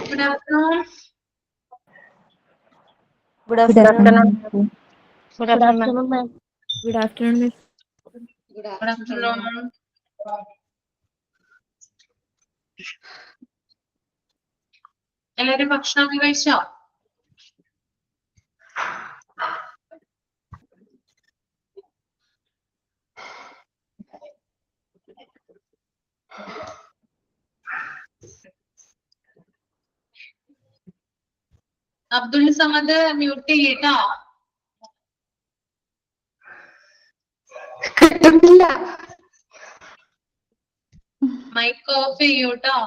Good afternoon. Good afternoon. Good afternoon, ma'am. Good afternoon, Miss. Good afternoon. എല്ലാരും ഭക്ഷണമൊക്കെ കഴിച്ചോ? Abdul Samad mute ചെയ്യട്ടോ. കിട്ടുന്നില്ല. മൈക്ക് ഓഫ് ചെയ്യൂട്ടോ.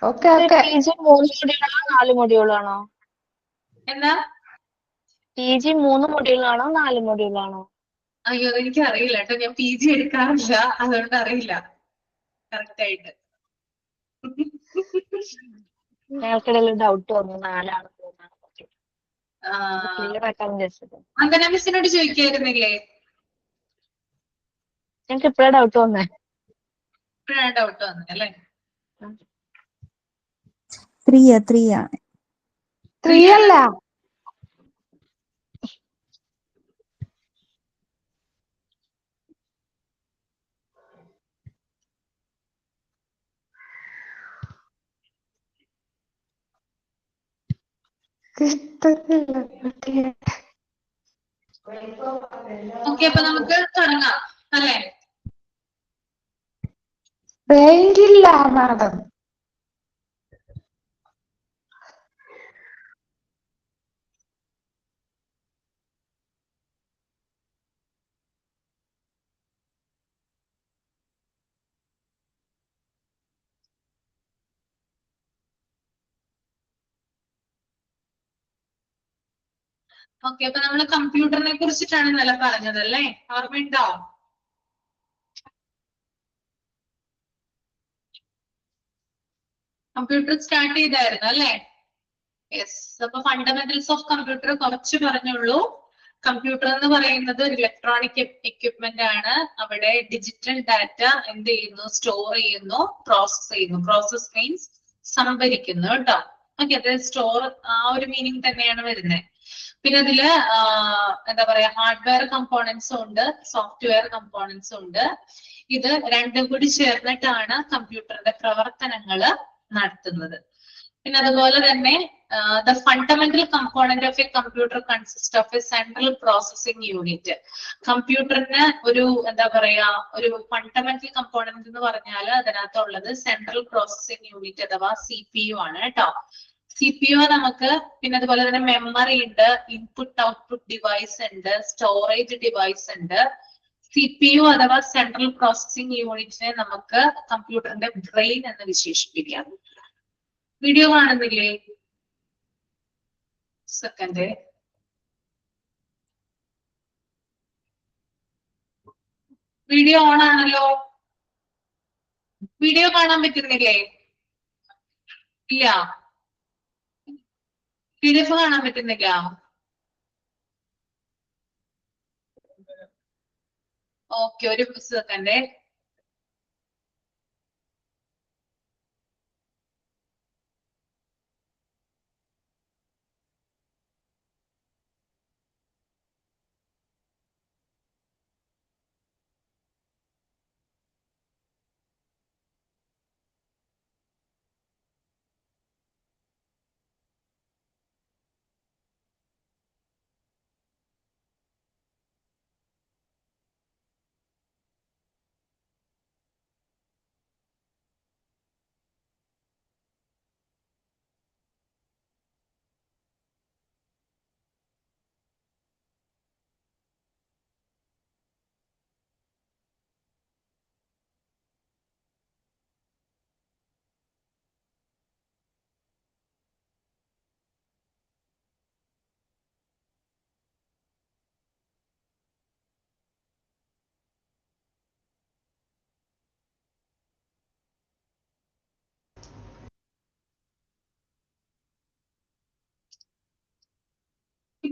Okay okay. PG 3 മൊഡ്യൂളാണോ 4 മൊഡ്യൂളാണോ? എന്താ? PG 3 മൊഡ്യൂളാണോ 4 മൊഡ്യൂളാണോ? അയ്യോ എനിക്ക് അറിയില്ല കേട്ടോ, ഞാൻ PG എടുക്കാറില്ല, അതുകൊണ്ട് അറിയില്ല കറക്റ്റ് ആയിട്ട്. ഞങ്ങൾക്കിടയിൽ ഡൗട്ട് വന്നു 4 ക്ലിയർ ആക്കാൻ വിചാരിച്ചത്. വന്ദന മിസ്സിനോട് ചോദിക്കായിരുന്നില്ലേ? ഞങ്ങൾക്ക് ഇപ്പഴാ ഡൗട്ട് വന്നേ. ഇപ്പഴാണ് ഡൗട്ട് വന്നല്ലേ? 3 ആണ്. 3 അല്ല. ഓക്കെ, അപ്പൊ നമുക്ക് തുടങ്ങാം അല്ലേ? റേഞ്ചില്ല മാഡം. ഓക്കെ, അപ്പൊ നമ്മള് കമ്പ്യൂട്ടറിനെ കുറിച്ചിട്ടാണ് ഇന്നലെ പറഞ്ഞതല്ലേ, ഓർമ്മയുണ്ടോ? കമ്പ്യൂട്ടർ സ്റ്റാർട്ട് ചെയ്തായിരുന്നു അല്ലേ? യെസ്. അപ്പൊ ഫണ്ടമെന്റൽസ് ഓഫ് കമ്പ്യൂട്ടർ കുറച്ച് പറഞ്ഞുള്ളൂ. കമ്പ്യൂട്ടർ എന്ന് പറയുന്നത് ഒരു ഇലക്ട്രോണിക് എക്യുപ്മെന്റ് ആണ്. അവിടെ ഡിജിറ്റൽ ഡാറ്റ എന്ത് ചെയ്യുന്നു? സ്റ്റോർ ചെയ്യുന്നു, പ്രോസസ് ചെയ്യുന്നു. പ്രോസസ് മീൻസ് സംഭരിക്കുന്നു കേട്ടോ. ഓക്കെ, അത് സ്റ്റോർ ആ ഒരു മീനിങ് തന്നെയാണ് വരുന്നത്. പിന്നെ അതില് എന്താ പറയാ, ഹാർഡ്വെയർ കമ്പോണൻസും ഉണ്ട്, സോഫ്റ്റ്വെയർ കമ്പോണൻസും ഉണ്ട്. ഇത് രണ്ടും കൂടി ചേർന്നിട്ടാണ് കമ്പ്യൂട്ടറിന്റെ പ്രവർത്തനങ്ങൾ നടത്തുന്നത്. പിന്നെ അതുപോലെ തന്നെ the fundamental component of a computer consist of a central processing unit. കമ്പ്യൂട്ടറിന് ഒരു എന്താ പറയാ, ഒരു ഫണ്ടമെന്റൽ കമ്പോണന്റ് എന്ന് പറഞ്ഞാൽ അതിനകത്തുള്ളത് സെൻട്രൽ പ്രോസസിംഗ് യൂണിറ്റ് അഥവാ CPU ആണ് കേട്ടോ. CPU നമുക്ക് പിന്നെ അതുപോലെ തന്നെ മെമ്മറി ഉണ്ട്, ഇൻപുട്ട് ഔട്ട്പുട്ട് ഡിവൈസ് ഉണ്ട്, സ്റ്റോറേജ് ഡിവൈസ് ഉണ്ട്. CPU അഥവാ സെൻട്രൽ പ്രോസസിംഗ് യൂണിറ്റിനെ നമുക്ക് കമ്പ്യൂട്ടറിന്റെ ബ്രെയിൻ എന്ന് വിശേഷിപ്പിക്കാം. വീഡിയോ കാണുന്നില്ലേ? സെക്കൻഡ്. വീഡിയോ ഓൺ ആണല്ലോ. വീഡിയോ കാണാൻ പറ്റുന്നില്ലേ? ഇല്ല. PDF കാണാൻ പറ്റുന്നില്ല. ഓക്കെ, ഒരു സെക്കൻഡ്.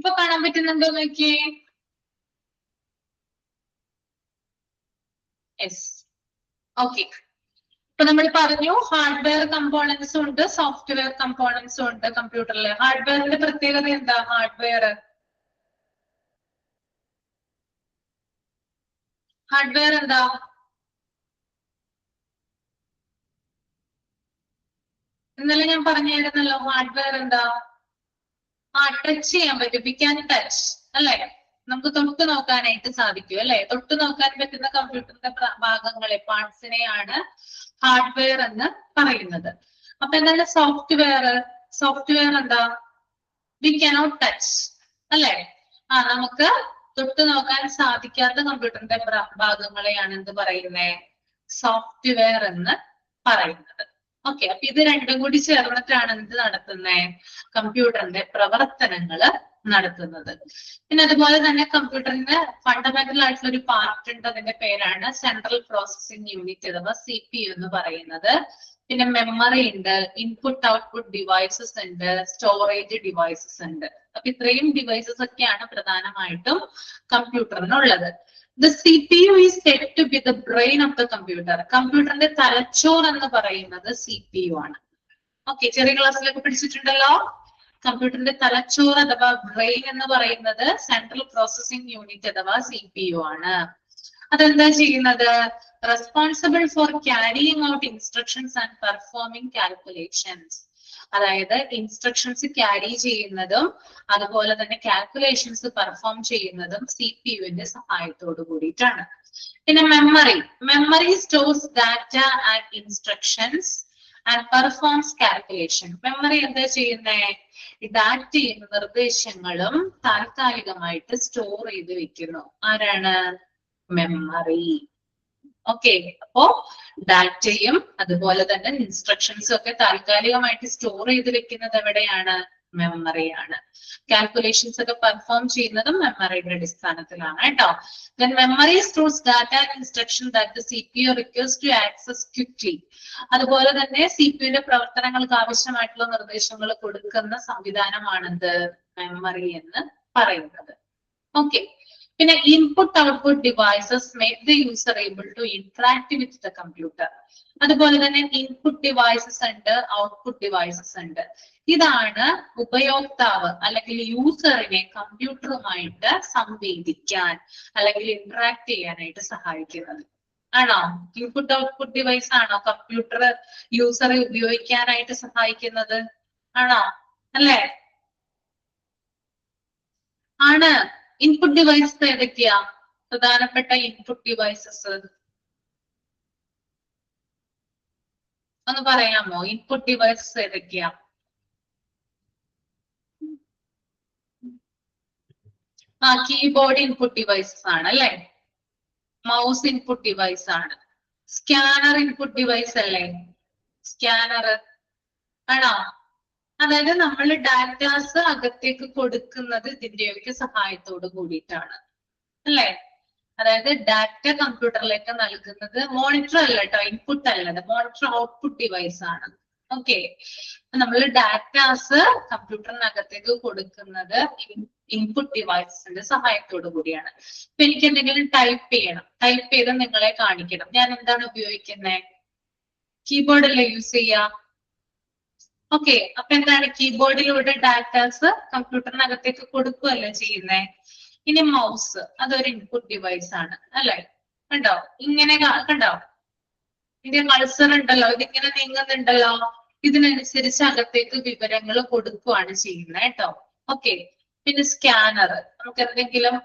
ഇപ്പൊ കാണാൻ പറ്റുന്നുണ്ടോ നോക്കിയേ? യെസ്. ഓക്കെ. ഇപ്പൊ നമ്മൾ പറഞ്ഞു ഹാർഡ്വെയർ കമ്പോണൻസും ഉണ്ട്, സോഫ്റ്റ്വെയർ കമ്പോണൻസും ഉണ്ട് കമ്പ്യൂട്ടറിൽ. ഹാർഡ്വെയറിന്റെ പ്രത്യേകത എന്താ? ഹാർഡ്വെയർ എന്താ? ഇന്നലെ ഞാൻ പറഞ്ഞായിരുന്നല്ലോ ഹാർഡ്വെയർ എന്താ? ടച്ച് ചെയ്യാൻ പറ്റും. വി ക്യാൻ ടച്ച് അല്ലെ? നമുക്ക് തൊട്ട് നോക്കാനായിട്ട് സാധിക്കും അല്ലെ? തൊട്ട് നോക്കാൻ പറ്റുന്ന കമ്പ്യൂട്ടറിന്റെ ഭാഗങ്ങളെ, പാർട്സിനെയാണ് ഹാർഡ്വെയർ എന്ന് പറയുന്നത്. അപ്പൊ എന്താണ് സോഫ്റ്റ്വെയർ? സോഫ്റ്റ്വെയർ എന്താ? വി കനോട്ട് ടച്ച് അല്ലെ? നമുക്ക് തൊട്ട് നോക്കാൻ സാധിക്കാത്ത കമ്പ്യൂട്ടറിന്റെ ഭാഗങ്ങളെയാണ് എന്ത് പറയുന്നത്? സോഫ്റ്റ്വെയർ എന്ന് പറയുന്നത്. ഓക്കെ. അപ്പൊ ഇത് രണ്ടും കൂടി ചേർന്നിട്ടാണ് എന്ത് നടത്തുന്നത്? കമ്പ്യൂട്ടറിന്റെ പ്രവർത്തനങ്ങൾ നടത്തുന്നത്. പിന്നെ അതുപോലെ തന്നെ കമ്പ്യൂട്ടറിന്റെ ഫണ്ടമെന്റൽ ആയിട്ടുള്ള ഒരു പാർട്ട് ഉണ്ട്, അതിന്റെ പേരാണ് സെൻട്രൽ പ്രോസസിംഗ് യൂണിറ്റ് അഥവാ CPU എന്ന് പറയുന്നത്. പിന്നെ മെമ്മറി ഉണ്ട്, ഇൻപുട്ട് ഔട്ട്പുട്ട് ഡിവൈസസ് ഉണ്ട്, സ്റ്റോറേജ് ഡിവൈസസ് ഉണ്ട്. അപ്പൊ ഇത്രയും ഡിവൈസസ് ഒക്കെയാണ് പ്രധാനമായിട്ടും കമ്പ്യൂട്ടറിനുള്ളത്. The CPU is said to be the brain of the computer. കമ്പ്യൂട്ടറിന്റെ തലച്ചോർ എന്ന് പറയുന്നത് CPU ആണ്. ഓക്കെ, ചെറിയ ക്ലാസ്സിലൊക്കെ പഠിച്ചിട്ടുണ്ടല്ലോ. കമ്പ്യൂട്ടറിന്റെ തലച്ചോർ അഥവാ ബ്രെയിൻ എന്ന് പറയുന്നത് സെൻട്രൽ പ്രോസസിംഗ് യൂണിറ്റ് അഥവാ CPU ആണ്. അതെന്താ ചെയ്യുന്നത്? Responsible for carrying out instructions and performing calculations. അതായത് ഇൻസ്ട്രക്ഷൻസ് ക്യാരി ചെയ്യുന്നതും അതുപോലെ തന്നെ കാൽക്കുലേഷൻസ് പെർഫോം ചെയ്യുന്നതും CPUവിന്റെ സഹായത്തോട് കൂടിയിട്ടാണ്. പിന്നെ memory stores data and instructions and performs calculation. Memory എന്താ ചെയ്യുന്നേ? ഡാറ്റയും നിർദ്ദേശങ്ങളും താൽക്കാലികമായിട്ട് സ്റ്റോർ ചെയ്ത് വെക്കുന്നു. ആരാണ്? മെമ്മറി. ഓക്കെ. അപ്പോ ഡാറ്റയും അതുപോലെ തന്നെ ഇൻസ്ട്രക്ഷൻസും ഒക്കെ താൽക്കാലികമായിട്ട് സ്റ്റോർ ചെയ്ത് വെക്കുന്നത് എവിടെയാണ്? മെമ്മറിയാണ്. കാൽക്കുലേഷൻസ് ഒക്കെ പെർഫോം ചെയ്യുന്നതും മെമ്മറിയുടെ അടിസ്ഥാനത്തിലാണ് കേട്ടോ. Then memory stores data and instruction that the CPU requires to access quickly. അതുപോലെ തന്നെ CPUവിന്റെ പ്രവർത്തനങ്ങൾക്ക് ആവശ്യമായിട്ടുള്ള നിർദ്ദേശങ്ങൾ കൊടുക്കുന്ന സംവിധാനമാണെന്ത്? മെമ്മറി എന്ന് പറയുന്നത്. ഓക്കെ. പിന്നെ input output devices make the user able to interact with the computer. അതുപോലെ തന്നെ ഇൻപുട്ട് ഡിവൈസസ് ഉണ്ട്, ഔട്ട്പുട്ട് ഡിവൈസസ് ഉണ്ട്. ഇതാണ് ഉപയോക്താവ് അല്ലെങ്കിൽ യൂസറിനെ കമ്പ്യൂട്ടറുമായിട്ട് സംവേദിക്കാൻ അല്ലെങ്കിൽ ഇന്ററാക്ട് ചെയ്യാനായിട്ട് സഹായിക്കുന്നത്. ആണോ? ഇൻപുട്ട് ഔട്ട്പുട്ട് ഡിവൈസ് ആണോ കമ്പ്യൂട്ടർ യൂസറെ ഉപയോഗിക്കാനായിട്ട് സഹായിക്കുന്നത്? ആണോ? അല്ലേ? ആണ്. ഇൻപുട്ട് ഡിവൈസസ് ഏതൊക്കെയാ? പ്രധാനപ്പെട്ട ഇൻപുട്ട് ഡിവൈസസ് ഒന്ന് പറയാമോ? ഇൻപുട്ട് ഡിവൈസസ് ഏതൊക്കെയാ? കീബോർഡ് ഇൻപുട്ട് ഡിവൈസസ് ആണ് അല്ലെ? മൗസ് ഇൻപുട്ട് ഡിവൈസ് ആണ്. സ്കാനർ ഇൻപുട്ട് ഡിവൈസ് അല്ലേ? സ്കാനർ ആണോ? അതായത് നമ്മൾ ഡാറ്റാസ് അകത്തേക്ക് കൊടുക്കുന്നത് ഇതിന്റെയൊക്കെ സഹായത്തോട് കൂടിയിട്ടാണ് അല്ലെ? അതായത് ഡാറ്റ കമ്പ്യൂട്ടറിലേക്ക് നൽകുന്നത് മോണിറ്റർ അല്ല കേട്ടോ, ഇൻപുട്ട് അല്ലത്. മോണിറ്റർ ഔട്ട്പുട്ട് ഡിവൈസ് ആണ്. ഓക്കെ. നമ്മൾ ഡാറ്റാസ് കമ്പ്യൂട്ടറിനകത്തേക്ക് കൊടുക്കുന്നത് ഇൻപുട്ട് ഡിവൈസസിന്റെ സഹായത്തോടു കൂടിയാണ്. ഇപ്പൊ എനിക്ക് എന്തെങ്കിലും ടൈപ്പ് ചെയ്യണം, ടൈപ്പ് ചെയ്ത് നിങ്ങളെ കാണിക്കണം. ഞാൻ എന്താണ് ഉപയോഗിക്കുന്നത്? കീബോർഡ് അല്ലേ യൂസ് ചെയ്യാ? ഓക്കെ. അപ്പൊ എന്താണ്? കീബോർഡിലൂടെ ഡാറ്റാസ് കമ്പ്യൂട്ടറിനകത്തേക്ക് കൊടുക്കുകയല്ലേ ചെയ്യുന്നേ. ഇനി മൗസ്, അതൊരു ഇൻപുട്ട് ഡിവൈസ് ആണ് അല്ലെ? കണ്ടോ? ഇങ്ങനെ കണ്ടോ? ഇതിന്റെ കൾസർ ഉണ്ടല്ലോ, ഇതിങ്ങനെ നീങ്ങുന്നുണ്ടല്ലോ. ഇതിനനുസരിച്ച് അകത്തേക്ക് വിവരങ്ങൾ കൊടുക്കുകയാണ് ചെയ്യുന്നത് കേട്ടോ. ഓക്കെ. പിന്നെ സ്കാനർ, നമുക്ക് എന്തെങ്കിലും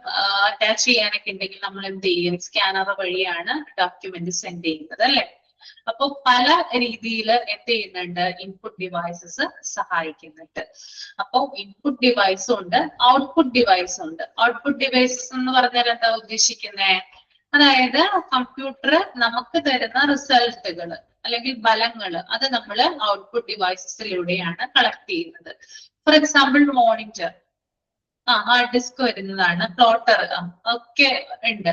അറ്റാച്ച് ചെയ്യാനൊക്കെ ഉണ്ടെങ്കിൽ നമ്മൾ എന്ത് ചെയ്യും? സ്കാനർ വഴിയാണ് ഡോക്യുമെന്റ് സെൻഡ് ചെയ്യുന്നത് അല്ലെ? അപ്പൊ പല രീതിയിൽ എന്ത് ചെയ്യുന്നുണ്ട്? ഇൻപുട്ട് ഡിവൈസസ് സഹായിക്കുന്നുണ്ട്. അപ്പൊ ഇൻപുട്ട് ഡിവൈസും ഉണ്ട്, ഔട്ട്പുട്ട് ഡിവൈസും ഉണ്ട്. ഔട്ട്പുട്ട് ഡിവൈസസ് എന്ന് പറഞ്ഞാൽ എന്താ ഉദ്ദേശിക്കുന്നത്? അതായത് കമ്പ്യൂട്ടർ നമുക്ക് തരുന്ന റിസൾട്ടുകൾ അല്ലെങ്കിൽ ഫലങ്ങൾ അത് നമ്മൾ ഔട്ട്പുട്ട് ഡിവൈസസിലൂടെയാണ് കളക്ട് ചെയ്യുന്നത്. For example monitor, hard disk വരുന്നതാണ്, പ്ലോട്ടർ ഒക്കെ ഉണ്ട്.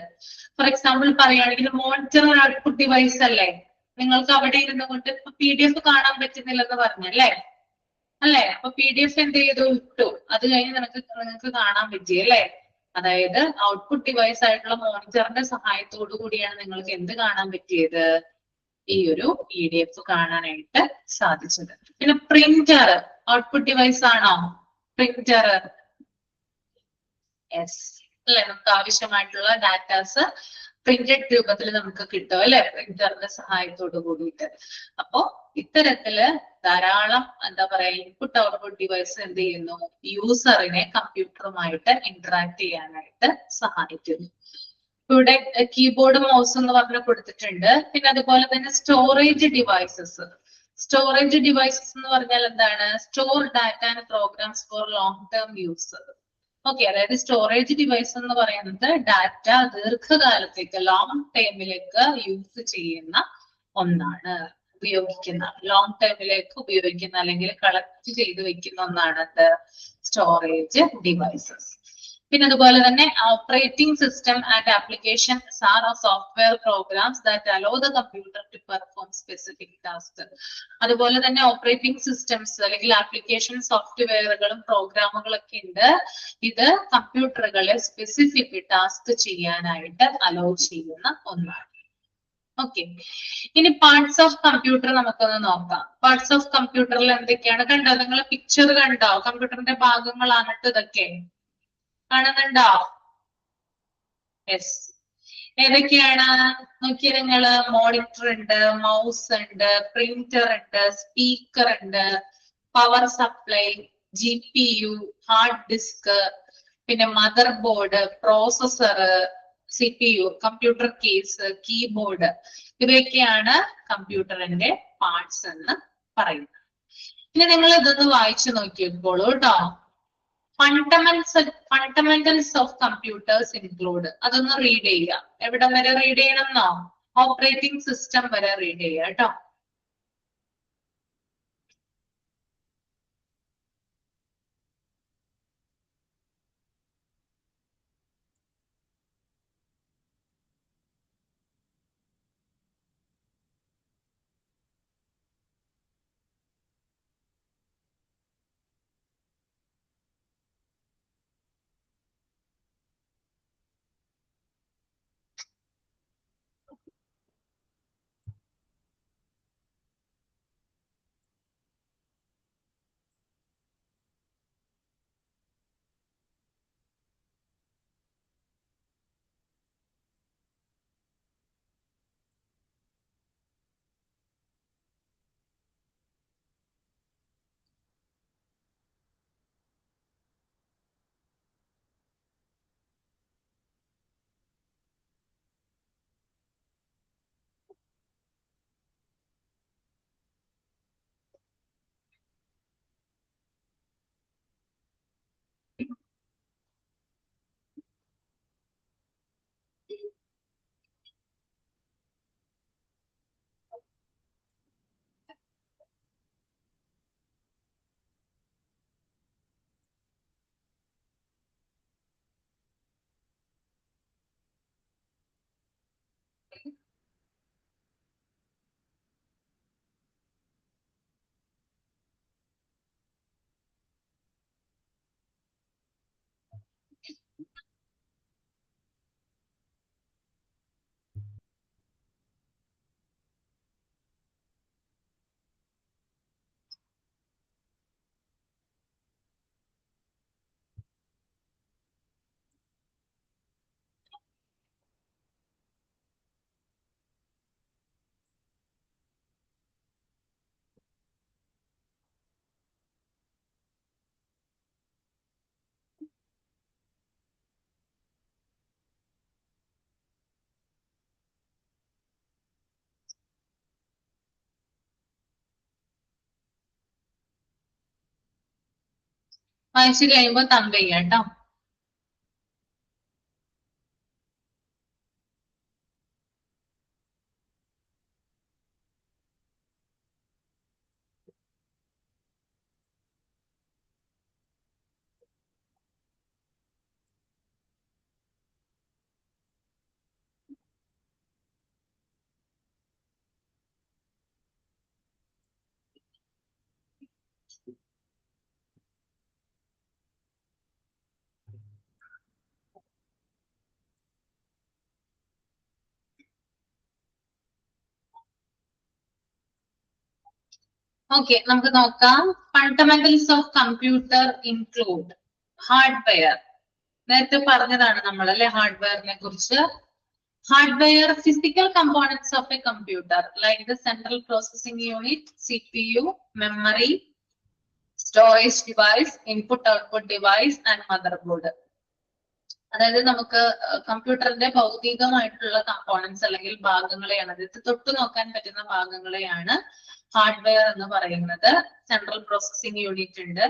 ഫോർ എക്സാമ്പിൾ പറയുകയാണെങ്കിൽ മോണിറ്റർ ഔട്ട്പുട്ട് ഡിവൈസ് അല്ലേ? നിങ്ങൾക്ക് അവിടെ ഇരുന്നു കൊണ്ട് PDF കാണാൻ പറ്റുന്നില്ലെന്ന് പറഞ്ഞല്ലേ? അല്ലെ? അപ്പൊ PDF എന്ത് ചെയ്തു ഇട്ടു, അത് കഴിഞ്ഞ് നിങ്ങൾക്ക് കാണാൻ പറ്റി അല്ലെ? അതായത് ഔട്ട്പുട്ട് ഡിവൈസ് ആയിട്ടുള്ള മോണിറ്ററിന്റെ സഹായത്തോടു കൂടിയാണ് നിങ്ങൾക്ക് എന്ത് കാണാൻ പറ്റിയത്, ഈ ഒരു PDF കാണാനായിട്ട് സാധിച്ചത്. പിന്നെ പ്രിന്റർ ഔട്ട്പുട്ട് ഡിവൈസ് ആണോ? പ്രിന്റർ യെസ് അല്ലെ, നമുക്ക് ആവശ്യമായിട്ടുള്ള ഡാറ്റാസ് പ്രിന്റഡ് രൂപത്തിൽ നമുക്ക് കിട്ടും അല്ലെ, പ്രിന്ററിന്റെ സഹായത്തോട് കൂടിയിട്ട്. അപ്പോ ഇത്തരത്തില് ധാരാളം എന്താ പറയാ ഇൻപുട്ട് ഔട്ട്പുട്ട് ഡിവൈസ് എന്ത് ചെയ്യുന്നു, യൂസറിനെ കമ്പ്യൂട്ടറുമായിട്ട് ഇന്ററാക്ട് ചെയ്യാനായിട്ട് സഹായിക്കുന്നു. ഇവിടെ കീബോർഡ് മൗസ് എന്ന് പറഞ്ഞ് കൊടുത്തിട്ടുണ്ട്. പിന്നെ അതുപോലെ തന്നെ സ്റ്റോറേജ് ഡിവൈസസ്. സ്റ്റോറേജ് ഡിവൈസസ് എന്ന് പറഞ്ഞാൽ എന്താണ്? Store data and programs for long term use. Okay, അതായത് സ്റ്റോറേജ് ഡിവൈസ് എന്ന് പറയുന്നത് ഡാറ്റ ദീർഘകാലത്തേക്ക് ലോങ് ടൈമിലേക്ക് യൂസ് ചെയ്യുന്ന ഒന്നാണ്, ഉപയോഗിക്കുന്ന ലോങ് ടൈമിലേക്ക് ഉപയോഗിക്കുന്ന അല്ലെങ്കിൽ കളക്ട് ചെയ്ത് വെക്കുന്ന ഒന്നാണ് സ്റ്റോറേജ് ഡിവൈസസ്. പിന്നെ അതുപോലെ തന്നെ operating system and applications are software programs that allow the computer to perform specific task. അതുപോലെ തന്നെ ഓപ്പറേറ്റിംഗ് സിസ്റ്റംസ് അല്ലെങ്കിൽ ആപ്ലിക്കേഷൻ സോഫ്റ്റ്വെയറുകളും പ്രോഗ്രാമുകളൊക്കെ ഉണ്ട്. ഇത് കമ്പ്യൂട്ടറുകളെ സ്പെസിഫിക് ടാസ്ക് ചെയ്യാനായിട്ട് അലോ ചെയ്യുന്ന ഒന്നാണ്. ഓക്കെ, ഇനി പാർട്സ് ഓഫ് കമ്പ്യൂട്ടർ നമുക്കൊന്ന് നോക്കാം. പാർട്സ് ഓഫ് കമ്പ്യൂട്ടറിൽ എന്തൊക്കെയാണ്? കണ്ടോ, നിങ്ങൾ പിക്ചർ കണ്ടോ? കമ്പ്യൂട്ടറിന്റെ ഭാഗങ്ങളാണ് ഇതൊക്കെ, കാണുന്നുണ്ടോ? യെസ്, ഏതൊക്കെയാണ് നോക്കിയ നിങ്ങള്? മോണിറ്റർ ഉണ്ട്, മൗസ് ഉണ്ട്, പ്രിന്റർ ഉണ്ട്, സ്പീക്കർ ഉണ്ട്, power supply, GPU, hard disk, പിന്നെ motherboard, processor, CPU, computer case, keyboard, ഇവയൊക്കെയാണ് കമ്പ്യൂട്ടറിന്റെ പാർട്സ് എന്ന് പറയുന്നത്. ഇനി നിങ്ങൾ ഇതൊന്ന് വായിച്ചു നോക്കിക്കോളൂ കേട്ടോ. ഫണ്ടമെന്റൽസ് ഓഫ് കമ്പ്യൂട്ടേഴ്സ് ഇൻക്ലൂഡ്, അതൊന്ന് റീഡ് ചെയ്യുക. എവിടെ വരെ റീഡ് ചെയ്യണമെന്നോ? ഓപ്പറേറ്റിംഗ് സിസ്റ്റം വരെ റീഡ് ചെയ്യുക കേട്ടോ. വായിച്ചു കഴിയുമ്പോൾ തമ്പ് ചെയ്യാം കേട്ടോ. ഓക്കെ, നമുക്ക് നോക്കാം. Fundamentals of computer include hardware. നേരത്തെ പറഞ്ഞതാണ് നമ്മൾ അല്ലെ ഹാർഡ്വെയറിനെ കുറിച്ച്. Hardware, physical components of a computer like the central processing unit, CPU, memory, storage device, input output device and motherboard. അതായത് നമുക്ക് കമ്പ്യൂട്ടറിന്റെ ഭൗതികമായിട്ടുള്ള കമ്പോണൻസ് അല്ലെങ്കിൽ ഭാഗങ്ങളെയാണ്, ഇത് തൊട്ടു നോക്കാൻ പറ്റുന്ന ഭാഗങ്ങളെയാണ് ഹാർഡ്വെയർ എന്ന് പറയുന്നത്. സെൻട്രൽ പ്രോസസിംഗ് യൂണിറ്റ് ഉണ്ട്,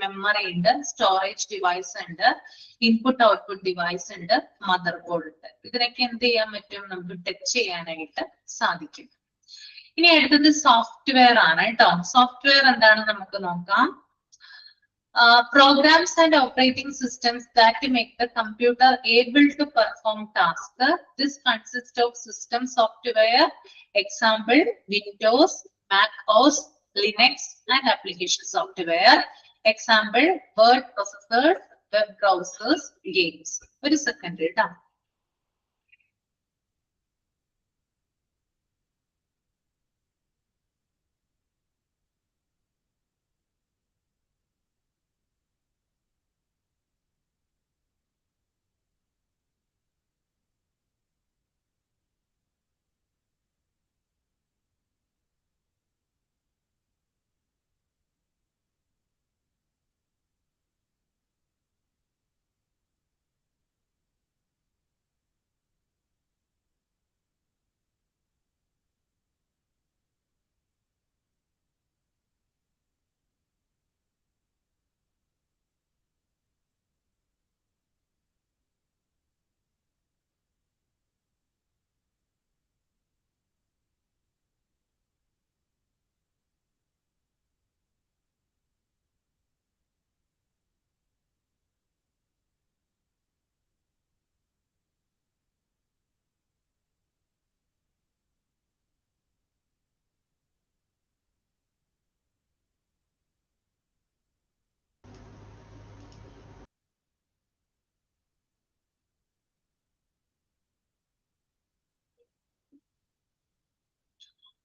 മെമ്മറി ഉണ്ട്, സ്റ്റോറേജ് ഡിവൈസ് ഉണ്ട്, ഇൻപുട്ട് ഔട്ട്പുട്ട് ഡിവൈസ് ഉണ്ട്, മദർ ബോർഡ് ഉണ്ട്. ഇതിനൊക്കെ എന്ത് ചെയ്യാൻ പറ്റും? നമുക്ക് ടച്ച് ചെയ്യാനായിട്ട് സാധിക്കും. ഇനി അടുത്തത് സോഫ്റ്റ്വെയർ ആണ് കേട്ടോ. സോഫ്റ്റ്വെയർ എന്താണെന്ന് നമുക്ക് നോക്കാം. Programs and operating systems that make the computer able to perform tasks. This consists of system software, example Windows, Mac OS, Linux and application software. Example word processors, web browsers, games. ഒരു second കേട്ടോ.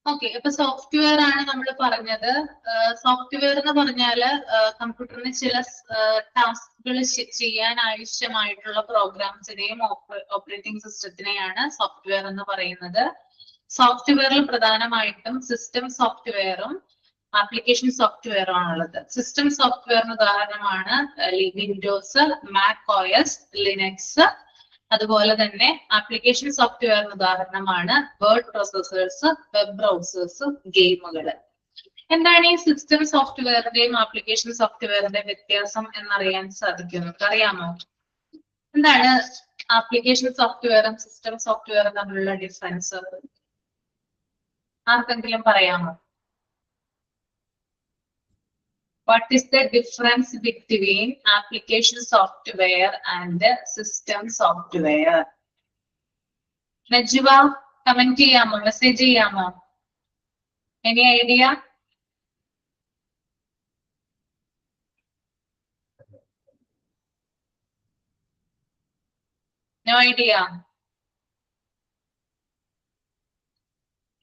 Okay, അപ്പൊ software ആണ് നമ്മൾ പറഞ്ഞത്. Software എന്ന് പറഞ്ഞാല് കമ്പ്യൂട്ടറിന് ചില ടാസ്കുകൾ ചെയ്യാൻ ആവശ്യമായിട്ടുള്ള പ്രോഗ്രാംസിനെയും ഓപ്പറേറ്റിംഗ് സിസ്റ്റത്തിനെയാണ് സോഫ്റ്റ്വെയർ എന്ന് പറയുന്നത്. സോഫ്റ്റ്വെയറിൽ പ്രധാനമായിട്ടും സിസ്റ്റം സോഫ്റ്റ്വെയറും ആപ്ലിക്കേഷൻ സോഫ്റ്റ്വെയറും ആണുള്ളത്. സിസ്റ്റം സോഫ്റ്റ്വെയറിന് ഉദാഹരണമാണ് വിൻഡോസ്, മാക് OS, ലിനക്സ്. അതുപോലെ തന്നെ ആപ്ലിക്കേഷൻ സോഫ്റ്റ്വെയറിന് ഉദാഹരണമാണ് വേർഡ് പ്രോസസേഴ്സ്, വെബ് ബ്രൗസേഴ്സ്, ഗെയിമുകൾ. എന്താണ് ഈ സിസ്റ്റം സോഫ്റ്റ്വെയറിന്റെയും ആപ്ലിക്കേഷൻ സോഫ്റ്റ്വെയറിന്റെ വ്യത്യാസം എന്നറിയാൻ സാധിക്കും? അറിയാമോ? എന്താണ് ആപ്ലിക്കേഷൻ സോഫ്റ്റ്വെയറും സിസ്റ്റം സോഫ്റ്റ്വെയറും തമ്മിലുള്ള ഡിഫറൻസ്? ആർക്കെങ്കിലും പറയാമോ? What is the difference between application software and system software? Najwa, comment ചെയ്യാമോ? മെസ്സേജ് ചെയ്യാമോ? Any idea? No idea.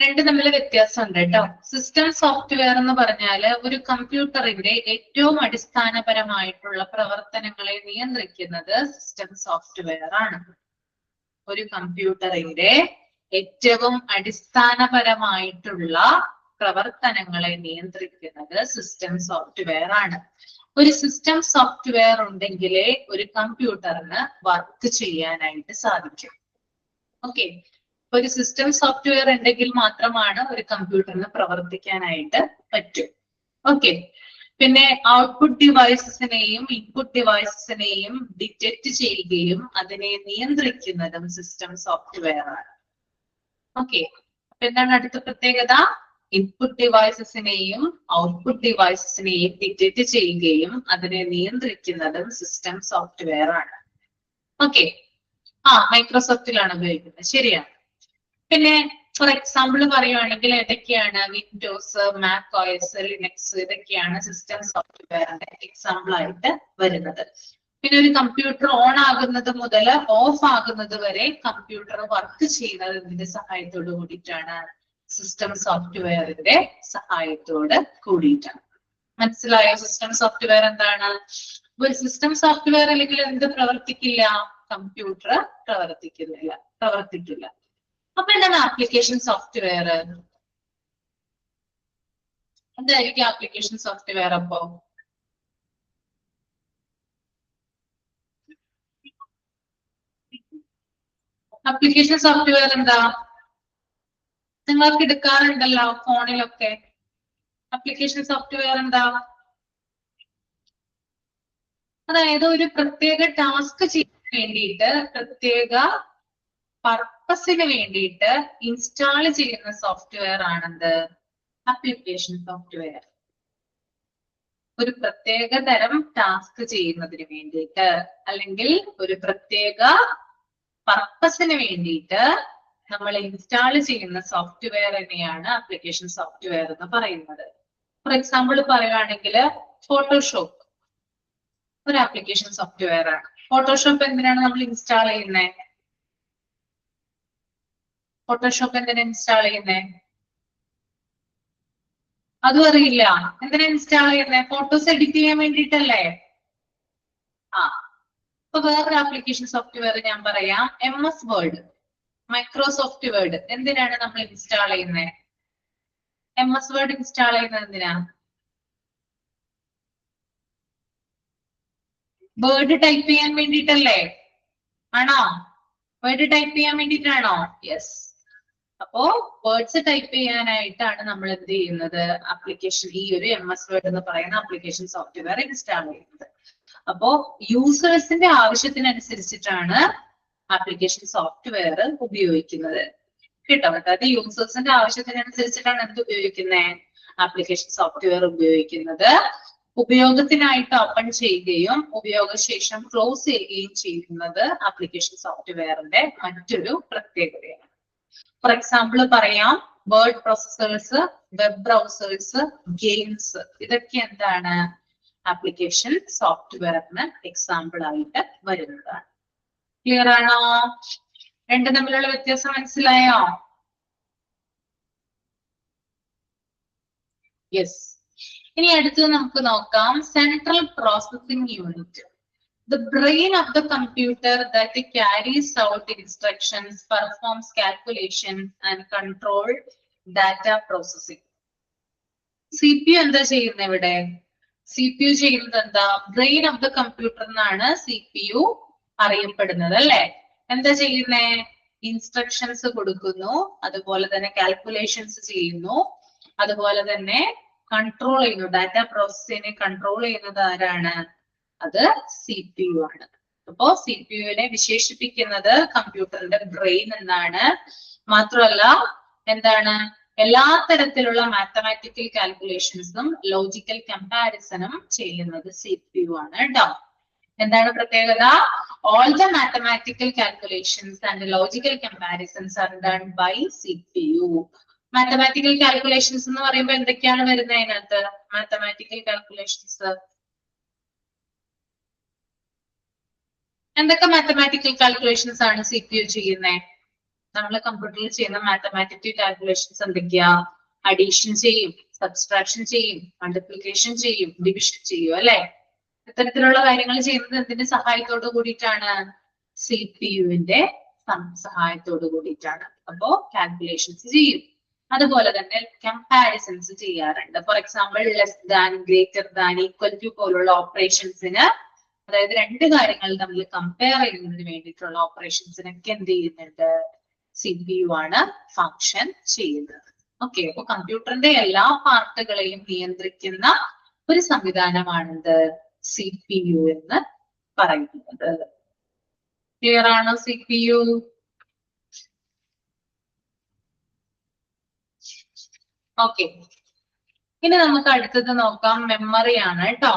രണ്ട് തമ്മിൽ വ്യത്യാസമുണ്ട് കേട്ടോ. സിസ്റ്റം സോഫ്റ്റ്വെയർ എന്ന് പറഞ്ഞാല് ഒരു കമ്പ്യൂട്ടറിന്റെ ഏറ്റവും അടിസ്ഥാനപരമായിട്ടുള്ള പ്രവർത്തനങ്ങളെ നിയന്ത്രിക്കുന്നത് സിസ്റ്റം സോഫ്റ്റ്വെയർ ആണ്. ഒരു കമ്പ്യൂട്ടറിന്റെ ഏറ്റവും അടിസ്ഥാനപരമായിട്ടുള്ള പ്രവർത്തനങ്ങളെ നിയന്ത്രിക്കുന്നത് സിസ്റ്റം സോഫ്റ്റ്വെയർ ആണ്. ഒരു സിസ്റ്റം സോഫ്റ്റ്വെയർ ഉണ്ടെങ്കിലേ ഒരു കമ്പ്യൂട്ടറിന് വർക്ക് ചെയ്യാനായിട്ട് സാധിക്കും. ഓക്കെ, ഒരു സിസ്റ്റം സോഫ്റ്റ്വെയർ ഉണ്ടെങ്കിൽ മാത്രമാണ് ഒരു കമ്പ്യൂട്ടറിന് പ്രവർത്തിക്കാനായിട്ട് പറ്റും. ഓക്കെ, പിന്നെ ഔട്ട്പുട്ട് ഡിവൈസസിനെയും ഇൻപുട്ട് ഡിവൈസസിനെയും ഡിറ്റക്ട് ചെയ്യുകയും അതിനെ നിയന്ത്രിക്കുന്നതും സിസ്റ്റം സോഫ്റ്റ്വെയർ ആണ്. ഓക്കെ, അപ്പൊ എന്താണ് അടുത്ത പ്രത്യേകത? ഇൻപുട്ട് ഡിവൈസസിനെയും ഔട്ട്പുട്ട് ഡിവൈസസിനെയും ഡിറ്റക്ട് ചെയ്യുകയും അതിനെ നിയന്ത്രിക്കുന്നതും സിസ്റ്റം സോഫ്റ്റ്വെയർ ആണ്. ഓക്കെ, മൈക്രോസോഫ്റ്റിലാണ് ഉപയോഗിക്കുന്നത്, ശരിയാണ്. പിന്നെ ഫോർ എക്സാമ്പിൾ പറയുവാണെങ്കിൽ ഏതൊക്കെയാണ്? വിൻഡോസ്, മാക് OS, ലിനക്സ്, ഇതൊക്കെയാണ് സിസ്റ്റം സോഫ്റ്റ്വെയറിന്റെ എക്സാമ്പിൾ ആയിട്ട് വരുന്നത്. പിന്നെ ഒരു കമ്പ്യൂട്ടർ ഓൺ ആകുന്നത് മുതൽ ഓഫ് ആകുന്നത് വരെ കമ്പ്യൂട്ടർ വർക്ക് ചെയ്യുന്നത് ഇതിന്റെ സഹായത്തോട് കൂടിയിട്ടാണ്, സിസ്റ്റം സോഫ്റ്റ്വെയറിന്റെ സഹായത്തോട് കൂടിയിട്ടാണ്. മനസ്സിലായോ? സിസ്റ്റം സോഫ്റ്റ്വെയർ എന്താണ്? ഒരു സിസ്റ്റം സോഫ്റ്റ്വെയർ അല്ലെങ്കിൽ എന്ത് പ്രവർത്തിക്കില്ല? കമ്പ്യൂട്ടർ പ്രവർത്തിക്കില്ല. അപ്പൊ എന്താണ് ആപ്ലിക്കേഷൻ സോഫ്റ്റ്വെയർ? എന്തായിരിക്കും ആപ്ലിക്കേഷൻ സോഫ്റ്റ്വെയർ? അപ്പോ ആപ്ലിക്കേഷൻ സോഫ്റ്റ്വെയർ എന്താ? നിങ്ങൾക്ക് എടുക്കാറുണ്ടല്ലോ ഫോണിലൊക്കെ. ആപ്ലിക്കേഷൻ സോഫ്റ്റ്വെയർ എന്താ? അതായത് ഒരു പ്രത്യേക ടാസ്ക് ചെയ്യാൻ വേണ്ടിയിട്ട്, പ്രത്യേക പർപ്പസിന് വേണ്ടിയിട്ട് ഇൻസ്റ്റാൾ ചെയ്യുന്ന സോഫ്റ്റ്വെയർ ആണെന്ത്? Application software. ഒരു പ്രത്യേക തരം ടാസ്ക് ചെയ്യുന്നതിന് വേണ്ടിയിട്ട് അല്ലെങ്കിൽ ഒരു പ്രത്യേക പർപ്പസിന് വേണ്ടിയിട്ട് നമ്മൾ ഇൻസ്റ്റാൾ ചെയ്യുന്ന സോഫ്റ്റ്വെയർ തന്നെയാണ് ആപ്ലിക്കേഷൻ സോഫ്റ്റ്വെയർ എന്ന് പറയുന്നത്. ഫോർ എക്സാമ്പിൾ പറയുകയാണെങ്കിൽ ഫോട്ടോഷോപ്പ് ഒരു ആപ്ലിക്കേഷൻ സോഫ്റ്റ്വെയർ ആണ്. ഫോട്ടോഷോപ്പ് എന്തിനാണ് നമ്മൾ ഇൻസ്റ്റാൾ ചെയ്യുന്നത്? ഫോട്ടോഷോപ്പ് എന്തിനാ ഇൻസ്റ്റാൾ ചെയ്യുന്നത്? അതും അറിയില്ല. എന്തിനാ ഇൻസ്റ്റാൾ ചെയ്യുന്നത്? ഫോട്ടോസ് എഡിറ്റ് ചെയ്യാൻ വേണ്ടിയിട്ടല്ലേ? അപ്പൊ വേറൊരു ആപ്ലിക്കേഷൻ സോഫ്റ്റ്വെയർ ഞാൻ പറയാം. MS word, Microsoft word. എന്തിനാണ് നമ്മൾ ഇൻസ്റ്റാൾ ചെയ്യുന്നത്? MS വേർഡ് ഇൻസ്റ്റാൾ ചെയ്യുന്നത് എന്തിനാ? വേർഡ് ടൈപ്പ് ചെയ്യാൻ വേണ്ടിയിട്ടല്ലേ? ആണോ? വേർഡ് ടൈപ്പ് ചെയ്യാൻ വേണ്ടിയിട്ടാണോ? യെസ്. അപ്പോ വേർഡ്സ് ടൈപ്പ് ചെയ്യാനായിട്ടാണ് നമ്മൾ എന്ത് ചെയ്യുന്നത്? ആപ്ലിക്കേഷൻ, ഈ ഒരു MS വേർഡ് എന്ന് പറയുന്ന ആപ്ലിക്കേഷൻ സോഫ്റ്റ്വെയർ ഇൻസ്റ്റാൾ ചെയ്യുന്നത്. അപ്പോ യൂസേഴ്സിന്റെ ആവശ്യത്തിനനുസരിച്ചിട്ടാണ് ആപ്ലിക്കേഷൻ സോഫ്റ്റ്വെയർ ഉപയോഗിക്കുന്നത്. കേട്ടോ? അതായത് യൂസേഴ്സിന്റെ ആവശ്യത്തിനനുസരിച്ചിട്ടാണ് എന്ത് ഉപയോഗിക്കുന്നത്? ആപ്ലിക്കേഷൻ സോഫ്റ്റ്വെയർ ഉപയോഗിക്കുന്നത്. ഉപയോഗത്തിനായിട്ട് ഓപ്പൺ ചെയ്യുകയും ഉപയോഗശേഷം ക്ലോസ് ചെയ്യുകയും ചെയ്യുന്നത് ആപ്ലിക്കേഷൻ സോഫ്റ്റ്വെയറിന്റെ മറ്റൊരു പ്രത്യേകതയാണ്. ഫോർ എക്സാമ്പിൾ പറയാം, word processors, web browsers, games, ഇതൊക്കെ എന്താണ്? ആപ്ലിക്കേഷൻ സോഫ്റ്റ്വെയറിന് എക്സാമ്പിൾ ആയിട്ട് വരുന്നതാണ്. ക്ലിയർ ആണോ? രണ്ടും തമ്മിലുള്ള വ്യത്യാസം മനസ്സിലായോ? യെസ്. ഇനി അടുത്തത് നമുക്ക് നോക്കാം, central processing unit. The brain of the computer that carries out instructions, performs calculations and control data processing. CPU എന്താ ചെയ്യുന്നത് ഇവിടെ? CPU ചെയ്യുന്നത് എന്താ? ബ്രെയിൻ ഓഫ് ദ കമ്പ്യൂട്ടർ എന്നാണ് CPU അറിയപ്പെടുന്നത് അല്ലെ? എന്താ ചെയ്യുന്നേ? ഇൻസ്ട്രക്ഷൻസ് കൊടുക്കുന്നു, അതുപോലെ തന്നെ കാൽക്കുലേഷൻസ് ചെയ്യുന്നു, അതുപോലെ തന്നെ കൺട്രോൾ ചെയ്യുന്നു. ഡാറ്റ പ്രോസസ്സിനെ കൺട്രോൾ ചെയ്യുന്നത് ആരാണ്? അത് CPU ആണ്. അപ്പോ CPUവിനെ വിശേഷിപ്പിക്കുന്നത് കമ്പ്യൂട്ടറിന്റെ ബ്രെയിൻ എന്നാണ്. മാത്രമല്ല എന്താണ്? എല്ലാ തരത്തിലുള്ള മാത്തമാറ്റിക്കൽ കാൽക്കുലേഷൻസും ലോജിക്കൽ കമ്പാരിസണും ചെയ്യുന്നത് CPU ആണ് കേട്ടോ. എന്താണ് പ്രത്യേകത? All the mathematical calculations and logical comparisons are done by CPU. Mathematical calculations എന്ന് പറയുമ്പോൾ എന്തൊക്കെയാണ് വരുന്നത് അതിനകത്ത്? മാത്തമാറ്റിക്കൽ കാൽക്കുലേഷൻസ് എന്തൊക്കെ മാത്തമാറ്റിക്കൽ കാൽക്കുലേഷൻസ് ആണ് CPU ചെയ്യുന്നത്? നമ്മൾ കമ്പ്യൂട്ടറിൽ ചെയ്യുന്ന മാത്തമാറ്റിക്കൽ കാൽക്കുലേഷൻസ് എന്തൊക്കെയാ? അഡീഷൻ ചെയ്യും, സബ്സ്ട്രാക്ഷൻ ചെയ്യും, മൾട്ടിപ്ലിക്കേഷൻ ചെയ്യും, ഡിവിഷൻ ചെയ്യും അല്ലെ? ഇത്തരത്തിലുള്ള കാര്യങ്ങൾ ചെയ്യുന്നത് എന്തിന്റെ സഹായത്തോട് കൂടിയിട്ടാണ്? CPUവിന്റെ സഹായത്തോട് കൂടിയിട്ടാണ്. അപ്പോ കാൽക്കുലേഷൻസ് ചെയ്യും, അതുപോലെ തന്നെ കമ്പാരിസൺസ് ചെയ്യാറുണ്ട്. For example less than, greater than, equal to പോലുള്ള ഓപ്പറേഷൻസിന്, അതായത് രണ്ട് കാര്യങ്ങൾ തമ്മിൽ കമ്പയർ ചെയ്യുന്നതിന് വേണ്ടിയിട്ടുള്ള ഓപ്പറേഷൻസിനൊക്കെ എന്ത് ചെയ്യുന്നുണ്ട്? CPU ആണ് ഫങ്ഷൻ ചെയ്യുന്നത്. ഓക്കെ, അപ്പൊ കമ്പ്യൂട്ടറിന്റെ എല്ലാ പാർട്ടുകളെയും നിയന്ത്രിക്കുന്ന ഒരു സംവിധാനമാണിത് CPU എന്ന് പറയുന്നത്. ക്ലിയർ ആണോ CPU? ഓക്കെ, ഇനി നമുക്ക് അടുത്തത് നോക്കാം, മെമ്മറി ആണ് കേട്ടോ.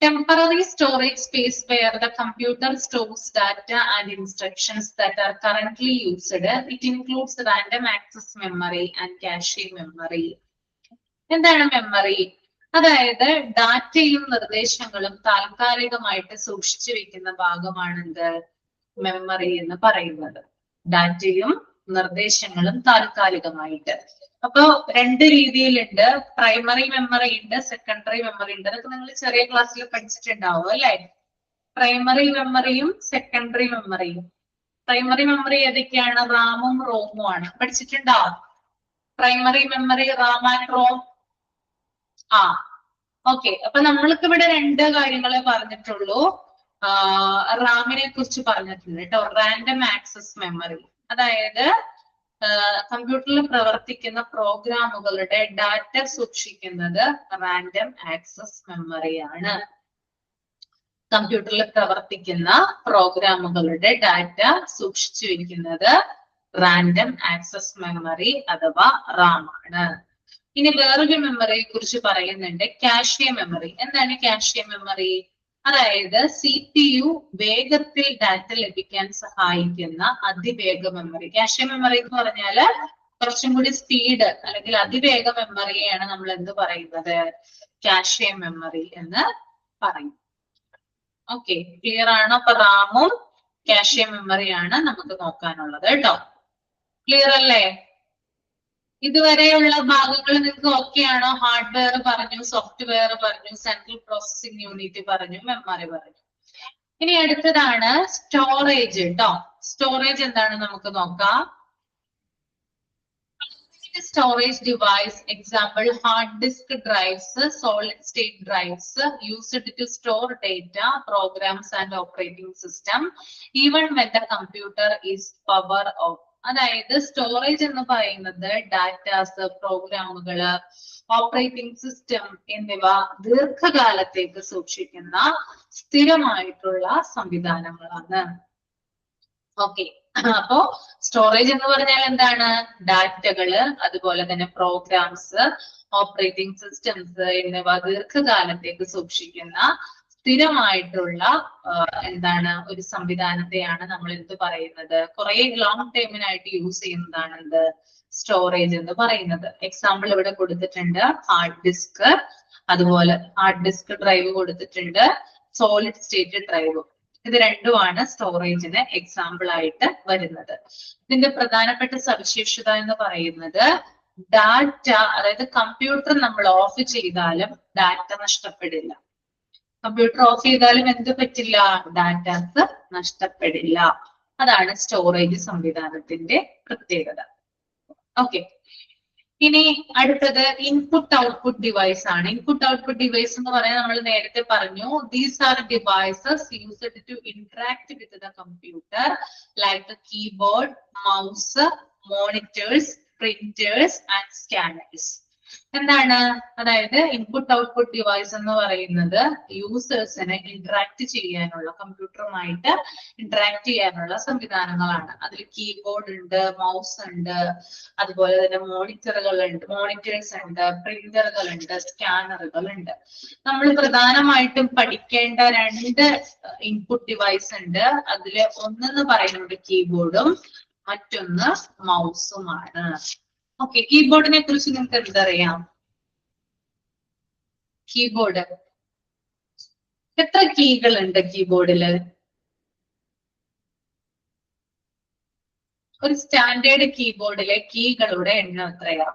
Temporary storage space where the computer stores data and instructions that are currently used. It includes random access memory and cache memory. എന്താണ് മെമ്മറി? അതായത് ഡാറ്റയും നിർദ്ദേശങ്ങളും താൽക്കാലികമായിട്ട് സൂക്ഷിച്ചു വെക്കുന്ന ഭാഗമാണ് എന്ത്? മെമ്മറി എന്ന് പറയുന്നത്. ഡാറ്റയും നിർദ്ദേശങ്ങളും താൽക്കാലികമായിട്ട്. അപ്പൊ രണ്ട് രീതിയിലുണ്ട്, പ്രൈമറി മെമ്മറി ഉണ്ട്, സെക്കൻഡറി മെമ്മറി ഉണ്ട്. അതൊക്കെ നിങ്ങൾ ചെറിയ ക്ലാസ്സിൽ പഠിച്ചിട്ടുണ്ടാവും അല്ലെ? പ്രൈമറി മെമ്മറിയും സെക്കൻഡറി മെമ്മറിയും. പ്രൈമറി മെമ്മറി ഏതൊക്കെയാണ്? റാമും റോമും ആണ്. പഠിച്ചിട്ടുണ്ടാവും primary memory, RAM and ROM. Okay. അപ്പൊ നമ്മൾക്ക് ഇവിടെ രണ്ട് കാര്യങ്ങളെ പറഞ്ഞിട്ടുള്ളൂ. റാമിനെ കുറിച്ച് പറഞ്ഞിട്ടുണ്ട് കേട്ടോ. റാൻഡം ആക്സസ് മെമ്മറി, അതായത് കമ്പ്യൂട്ടറിൽ പ്രവർത്തിക്കുന്ന പ്രോഗ്രാമുകളുടെ ഡാറ്റ സൂക്ഷിക്കുന്നത് റാൻഡം ആക്സസ് മെമ്മറിയാണ്. കമ്പ്യൂട്ടറിൽ പ്രവർത്തിക്കുന്ന പ്രോഗ്രാമുകളുടെ ഡാറ്റ സൂക്ഷിച്ചു വെക്കുന്നത് റാൻഡം ആക്സസ് മെമ്മറി അഥവാ റാം ആണ്. ഇനി വേറൊരു മെമ്മറിയെ കുറിച്ച് പറയുന്നുണ്ട്, കാഷെ മെമ്മറി. എന്താണ് കാഷെ മെമ്മറി? അതായത് CPU വേഗത്തിൽ ഡാറ്റ ലഭിക്കാൻ സഹായിക്കുന്ന അതിവേഗ മെമ്മറി. കാഷെ മെമ്മറി എന്ന് പറഞ്ഞാല് കുറച്ചും കൂടി സ്പീഡ് അല്ലെങ്കിൽ അതിവേഗ മെമ്മറിയെയാണ് നമ്മൾ എന്ത് പറയുന്നത്? കാഷെ മെമ്മറി എന്ന് പറയും. ഓക്കെ, ക്ലിയർ ആണോ? അപ്പൊ റാമും കാഷെ മെമ്മറിയാണ് നമുക്ക് നോക്കാനുള്ളത് കേട്ടോ. ക്ലിയർ അല്ലേ? ഇതുവരെയുള്ള ഭാഗങ്ങൾ നിങ്ങൾക്ക് ഓക്കെ ആണോ? ഹാർഡ്വെയർ പറഞ്ഞു, സോഫ്റ്റ്വെയർ പറഞ്ഞു, സെൻട്രൽ പ്രോസസിംഗ് യൂണിറ്റ് പറഞ്ഞു, മെമ്മറി പറഞ്ഞു. ഇനി അടുത്തതാണ് സ്റ്റോറേജ് കേട്ടോ. സ്റ്റോറേജ് എന്താണ് നമുക്ക് നോക്കാം. Storage device, example hard disk drives, solid state drives used to store data, programs and operating system even when the computer is power off. അതായത് സ്റ്റോറേജ് എന്ന് പറയുന്നത് ഡാറ്റാസ്, പ്രോഗ്രാമുകള്, ഓപ്പറേറ്റിംഗ് സിസ്റ്റം എന്നിവ ദീർഘകാലത്തേക്ക് സൂക്ഷിക്കുന്ന സ്ഥിരമായിട്ടുള്ള സംവിധാനങ്ങളാണ്. ഓക്കെ, അപ്പോ സ്റ്റോറേജ് എന്ന് പറഞ്ഞാൽ എന്താണ്? ഡാറ്റകള്, അതുപോലെ തന്നെ പ്രോഗ്രാംസ്, ഓപ്പറേറ്റിംഗ് സിസ്റ്റംസ് എന്നിവ ദീർഘകാലത്തേക്ക് സൂക്ഷിക്കുന്ന സ്ഥിരമായിട്ടുള്ള എന്താണ് ഒരു സംവിധാനത്തെയാണ് നമ്മൾ എന്ത് പറയുന്നത്? കുറെ ലോങ് ടൈമിനായിട്ട് യൂസ് ചെയ്യുന്നതാണ് എന്ത്? സ്റ്റോറേജ് എന്ന് പറയുന്നത്. എക്സാമ്പിൾ ഇവിടെ കൊടുത്തിട്ടുണ്ട്, ഹാർഡ് ഡിസ്ക്, അതുപോലെ ഹാർഡ് ഡിസ്ക് ഡ്രൈവ് കൊടുത്തിട്ടുണ്ട്, സോളിഡ് സ്റ്റേറ്റ് ഡ്രൈവ്. ഇത് രണ്ടുമാണ് സ്റ്റോറേജിന് എക്സാമ്പിൾ ആയിട്ട് വരുന്നത്. ഇതിന്റെ പ്രധാനപ്പെട്ട സവിശേഷത എന്ന് പറയുന്നത് ഡാറ്റ, അതായത് കമ്പ്യൂട്ടർ നമ്മൾ ഓഫ് ചെയ്താലും ഡാറ്റ നഷ്ടപ്പെടില്ല. കമ്പ്യൂട്ടർ ഓഫ് ചെയ്താലും എന്ത് പറ്റില്ല? ഡാറ്റാസ് നഷ്ടപ്പെടില്ല. അതാണ് സ്റ്റോറേജ് സംവിധാനത്തിന്റെ പ്രത്യേകത. ഓക്കെ, ഇനി അടുത്തത് ഇൻപുട്ട് ഔട്ട്പുട്ട് ഡിവൈസ് ആണ്. ഇൻപുട്ട് ഔട്ട്പുട്ട് ഡിവൈസ് എന്ന് പറയാൻ നമ്മൾ നേരത്തെ പറഞ്ഞു, these are devices used to interact with the computer like keyboard, mouse, monitors, printers and scanners. എന്താണ്? അതായത് ഇൻപുട്ട് ഔട്ട്പുട്ട് ഡിവൈസ് എന്ന് പറയുന്നത് യൂസേഴ്സിനെ ഇന്ററാക്ട് ചെയ്യാനുള്ള, കമ്പ്യൂട്ടറുമായിട്ട് ഇന്ററാക്ട് ചെയ്യാനുള്ള സംവിധാനങ്ങളാണ്. അതിൽ കീബോർഡ് ഉണ്ട്, മൗസ് ഉണ്ട്, അതുപോലെ തന്നെ മോണിറ്റേഴ്സ് ഉണ്ട്, പ്രിന്ററുകൾ ഉണ്ട്, സ്കാനറുകൾ ഉണ്ട്. നമ്മൾ പ്രധാനമായിട്ടും പഠിക്കേണ്ട രണ്ട് ഇൻപുട്ട് ഡിവൈസ് ഉണ്ട്. അതില് ഒന്നെന്ന് പറയുന്നത് കീബോർഡും മറ്റൊന്ന് മൗസുമാണ്. ഓക്കെ, കീബോർഡിനെ കുറിച്ച് നിങ്ങൾക്ക് എന്തറിയാം? കീബോർഡ് എത്ര കീകൾ ഉണ്ട് കീബോർഡില്? ഒരു സ്റ്റാൻഡേർഡ് കീബോർഡിലെ കീകളുടെ എണ്ണം എത്രയാ?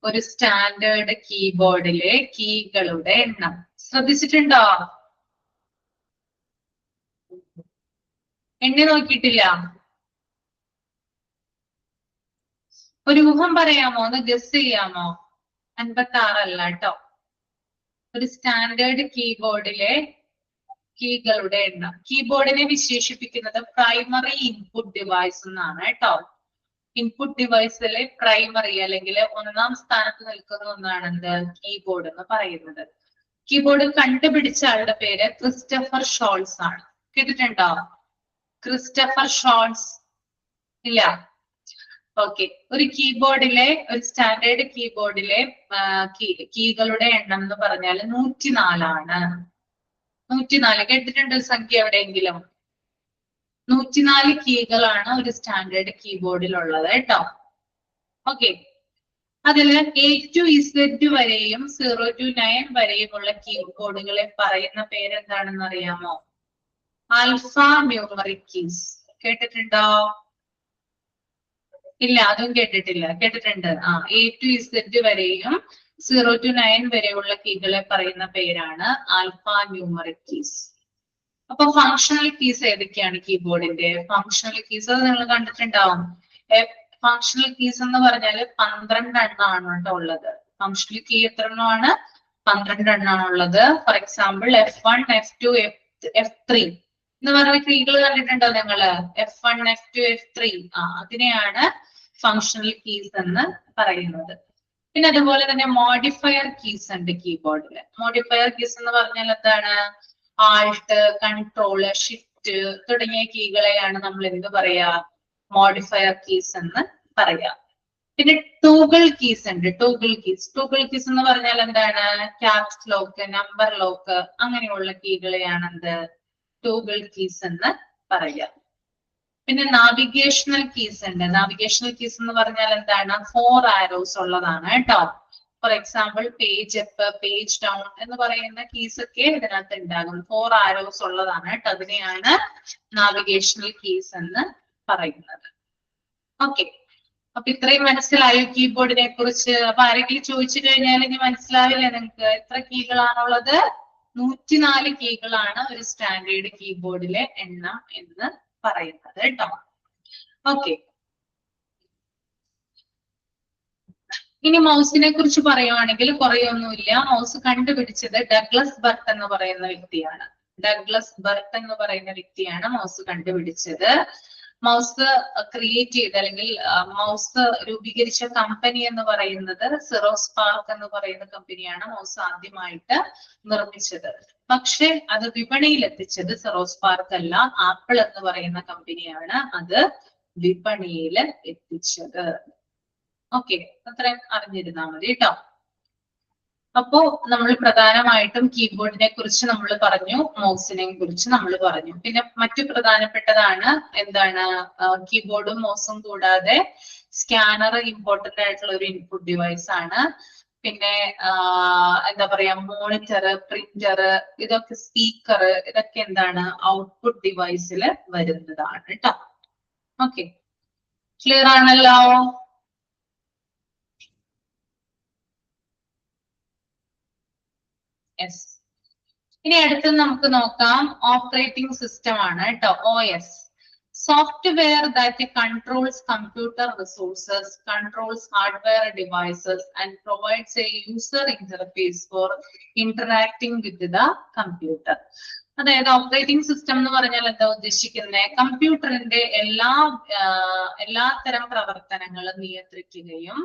ഒരു സ്റ്റാൻഡേർഡ് കീബോർഡിലെ കീകളുടെ എണ്ണം ശ്രദ്ധിച്ചിട്ടുണ്ടോ? എണ്ണി നോക്കിയിട്ടില്ല? ഒരു ഊഹം പറയാമോ? ഒന്ന് ഗസ് ചെയ്യാമോ? 56 അല്ല കേട്ടോ. ഒരു സ്റ്റാൻഡേർഡ് കീബോർഡിലെ കീകളുടെ എണ്ണം. കീബോർഡിനെ വിശേഷിപ്പിക്കുന്നത് പ്രൈമറി ഇൻപുട്ട് ഡിവൈസ് എന്നാണ് കേട്ടോ. ഇൻപുട്ട് ഡിവൈസിലെ പ്രൈമറി അല്ലെങ്കിൽ ഒന്നാം സ്ഥാനത്ത് നിൽക്കുന്ന ഒന്നാണ് എന്ത്? കീബോർഡ് എന്ന് പറയുന്നത്. കീബോർഡ് കണ്ടുപിടിച്ച ആളുടെ പേര് ക്രിസ്റ്റഫർ ഷോൾസ് ആണ്. കേട്ടിട്ടുണ്ടോ? Christopher shawls? ഇല്ല. ഓക്കെ, ഒരു കീബോർഡിലെ, ഒരു സ്റ്റാൻഡേർഡ് കീബോർഡിലെ കീകളുടെ എണ്ണം എന്ന് പറഞ്ഞാൽ 104 ആണ്. 104 കേട്ടിട്ടുണ്ട് സംഖ്യ എവിടെയെങ്കിലും? 104 കീകളാണ് ഒരു സ്റ്റാൻഡേർഡ് കീബോർഡിൽ ഉള്ളത് കേട്ടോ. ഓക്കെ, അതില് A to Z വരെയും 0 to 9 വരെയുമുള്ള കീബോർഡുകളെ പറയുന്ന പേരെന്താണെന്ന് അറിയാമോ? Alpha numeric keys. കേട്ടിട്ടുണ്ടോ? ഇല്ല, അതും കേട്ടിട്ടില്ല. കേട്ടിട്ടുണ്ട്. A to Z വരെയും 0 to 9 വരെയുള്ള കീകളെ പറയുന്ന പേരാണ് ആൽഫ ന്യൂമറിക് കീസ്. അപ്പൊ ഫങ്ഷണൽ കീസ് ഏതൊക്കെയാണ് കീബോർഡിന്റെ? ഫങ്ഷണൽ കീസ് അത് നിങ്ങൾ കണ്ടിട്ടുണ്ടാവും. ഫങ്ഷണൽ കീസ് എന്ന് പറഞ്ഞാൽ 12 എണ്ണമാണ് കേട്ടോ ഉള്ളത്. ഫങ്ഷണൽ കീ എത്ര എണ്ണമാണ്? 12 എണ്ണമാണ് ഉള്ളത്. For example F1, F2, F3 എന്ന് പറഞ്ഞ കീകൾ കണ്ടിട്ടുണ്ടോ നിങ്ങള്? F1, F2, F3 അതിനെയാണ് ഫങ്ഷണൽ കീസ് എന്ന് പറയുന്നത്. പിന്നെ അതുപോലെ തന്നെ മോഡിഫയർ കീസ് ഉണ്ട് കീബോർഡില്. മോഡിഫയർ കീസ് എന്ന് പറഞ്ഞാൽ എന്താണ്? ആൾട്ട്, കൺട്രോള്, ഷിഫ്റ്റ് തുടങ്ങിയ കീകളെയാണ് നമ്മൾ എന്ത് പറയാ? മോഡിഫയർ കീസ് എന്ന് പറയാം. പിന്നെ ടൂഗിൾ കീസ് ഉണ്ട്. ടൂഗിൾ കീസ് എന്ന് പറഞ്ഞാൽ എന്താണ്? ക്യാപ്സ് ലോക്ക്, നമ്പർ ലോക്ക് അങ്ങനെയുള്ള കീകളെയാണ് എന്ത്? ടൂഗിൾ കീസ് എന്ന് പറയാം. പിന്നെ നാവിഗേഷണൽ കീസ് ഉണ്ട്. നാവിഗേഷണൽ കീസ് എന്ന് പറഞ്ഞാൽ എന്താണ്? 4 ആരോസ് ഉള്ളതാണ് കേട്ടോ. For example page up, page down എന്ന് പറയുന്ന കീസ് ഒക്കെ ഇതിനകത്ത് ഉണ്ടാകും. 4 ആരോസ് ഉള്ളതാണ് കേട്ടോ. അതിനെയാണ് നാവിഗേഷണൽ കീസ് എന്ന് പറയുന്നത്. ഓക്കെ, അപ്പൊ ഇത്രയും മനസ്സിലായോ കീബോർഡിനെ കുറിച്ച്? അപ്പൊ ആരെങ്കിലും ചോദിച്ചു കഴിഞ്ഞാൽ ഇനി മനസ്സിലാവില്ലേ നിങ്ങൾക്ക്? എത്ര കീകളാണുള്ളത്? 104 കീകളാണ് ഒരു സ്റ്റാൻഡേർഡ് കീബോർഡിലെ എണ്ണം എന്ന് പറയുന്നത് കേട്ടോ. ഓക്കെ, ഇനി മൗസിനെ കുറിച്ച് പറയുവാണെങ്കിൽ കുറെയൊന്നുമില്ല. മൗസ് കണ്ടുപിടിച്ചത് ഡഗ്ലസ് ബർട്ട് എന്ന് പറയുന്ന വ്യക്തിയാണ്. ഡഗ്ലസ് ബർട്ട് എന്ന് പറയുന്ന വ്യക്തിയാണ് മൗസ് കണ്ടുപിടിച്ചത്. മൗസ് ക്രിയേറ്റ് ചെയ്ത അല്ലെങ്കിൽ മൗസ് രൂപീകരിച്ച കമ്പനി എന്ന് പറയുന്നത് സിറോസ്പാർക്ക് എന്ന് പറയുന്ന കമ്പനിയാണ് മൗസ് ആദ്യമായിട്ട് നിർമ്മിച്ചത്. പക്ഷെ അത് വിപണിയിൽ എത്തിച്ചത് സിറോസ്പാർക്ക് അല്ല, ആപ്പിൾ എന്ന് പറയുന്ന കമ്പനിയാണ് അത് വിപണിയിൽ എത്തിച്ചത്. ഓക്കെ, അത്രയും അറിഞ്ഞിരുന്നാൽ മതി കേട്ടോ. അപ്പോ നമ്മൾ പ്രധാനമായിട്ടും കീബോർഡിനെ കുറിച്ച് നമ്മൾ പറഞ്ഞു, മൗസിനെ കുറിച്ച് നമ്മൾ പറഞ്ഞു. പിന്നെ മറ്റു പ്രധാനപ്പെട്ടതാണ് എന്താണ്? കീബോർഡും മൗസും കൂടാതെ സ്കാനർ ഇമ്പോർട്ടന്റ് ആയിട്ടുള്ള ഒരു ഇൻപുട്ട് ഡിവൈസ് ആണ്. പിന്നെ എന്താ പറയാ, മോണിറ്റർ, പ്രിന്റർ, ഇതൊക്കെ സ്പീക്കർ, ഇതൊക്കെ എന്താണ്? ഔട്ട്പുട്ട് ഡിവൈസിൽ വരുന്നതാണ് കേട്ടോ. ഓക്കെ, ക്ലിയർ ആണല്ലോ? യെസ്. ഇനി അടുത്തത് നമുക്ക് നോക്കാം ഓപ്പറേറ്റിംഗ് സിസ്റ്റം ആണ് കേട്ടോ. OS, software that controls computer resources, controls hardware devices and provides a user interface for interacting with the computer. അതായത് ഓപ്പറേറ്റിംഗ് സിസ്റ്റം എന്ന് പറഞ്ഞാൽ എന്താ ഉദ്ദേശിക്കുന്നത്? കമ്പ്യൂട്ടറിന്റെ എല്ലാത്തരം പ്രവർത്തനങ്ങളും നിയന്ത്രിക്കുകയും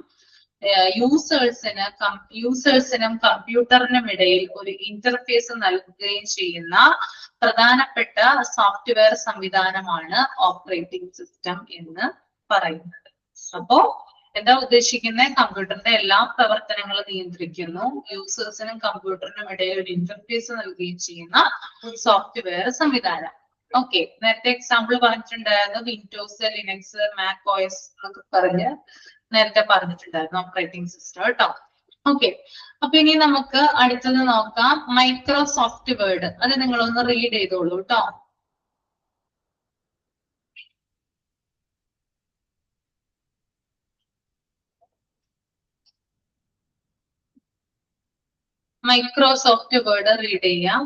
യൂസേഴ്സിനും കമ്പ്യൂട്ടറിനും ഇടയിൽ ഒരു ഇന്റർഫേസ് നൽകുകയും ചെയ്യുന്ന പ്രധാനപ്പെട്ട സോഫ്റ്റ്വെയർ സംവിധാനമാണ് ഓപ്പറേറ്റിംഗ് സിസ്റ്റം എന്ന് പറയുന്നത്. അപ്പോ എന്താ ഉദ്ദേശിക്കുന്നത്? കമ്പ്യൂട്ടറിന്റെ എല്ലാ പ്രവർത്തനങ്ങളും നിയന്ത്രിക്കുന്നു, യൂസേഴ്സിനും കമ്പ്യൂട്ടറിനും ഇടയിൽ ഒരു ഇന്റർഫേസ് നൽകുകയും ചെയ്യുന്ന സോഫ്റ്റ്വെയർ സംവിധാനം. ഓക്കെ, നേരത്തെ എക്സാമ്പിൾ പറഞ്ഞിട്ടുണ്ടായിരുന്നു വിൻഡോസ്, ലിനക്സ്, മാക് OS എന്നൊക്കെ പറഞ്ഞ് നേരത്തെ പറഞ്ഞിട്ടുണ്ടായിരുന്നു ഓപ്പറേറ്റിംഗ് സിസ്റ്റം കേട്ടോ. ഓക്കെ, അപ്പൊ ഇനി നമുക്ക് അടുത്തത് നോക്കാം മൈക്രോസോഫ്റ്റ് വേർഡ്. അത് നിങ്ങളൊന്ന് റീഡ് ചെയ്തോളൂ കേട്ടോ. മൈക്രോസോഫ്റ്റ് വേർഡ് റീഡ് ചെയ്യാം.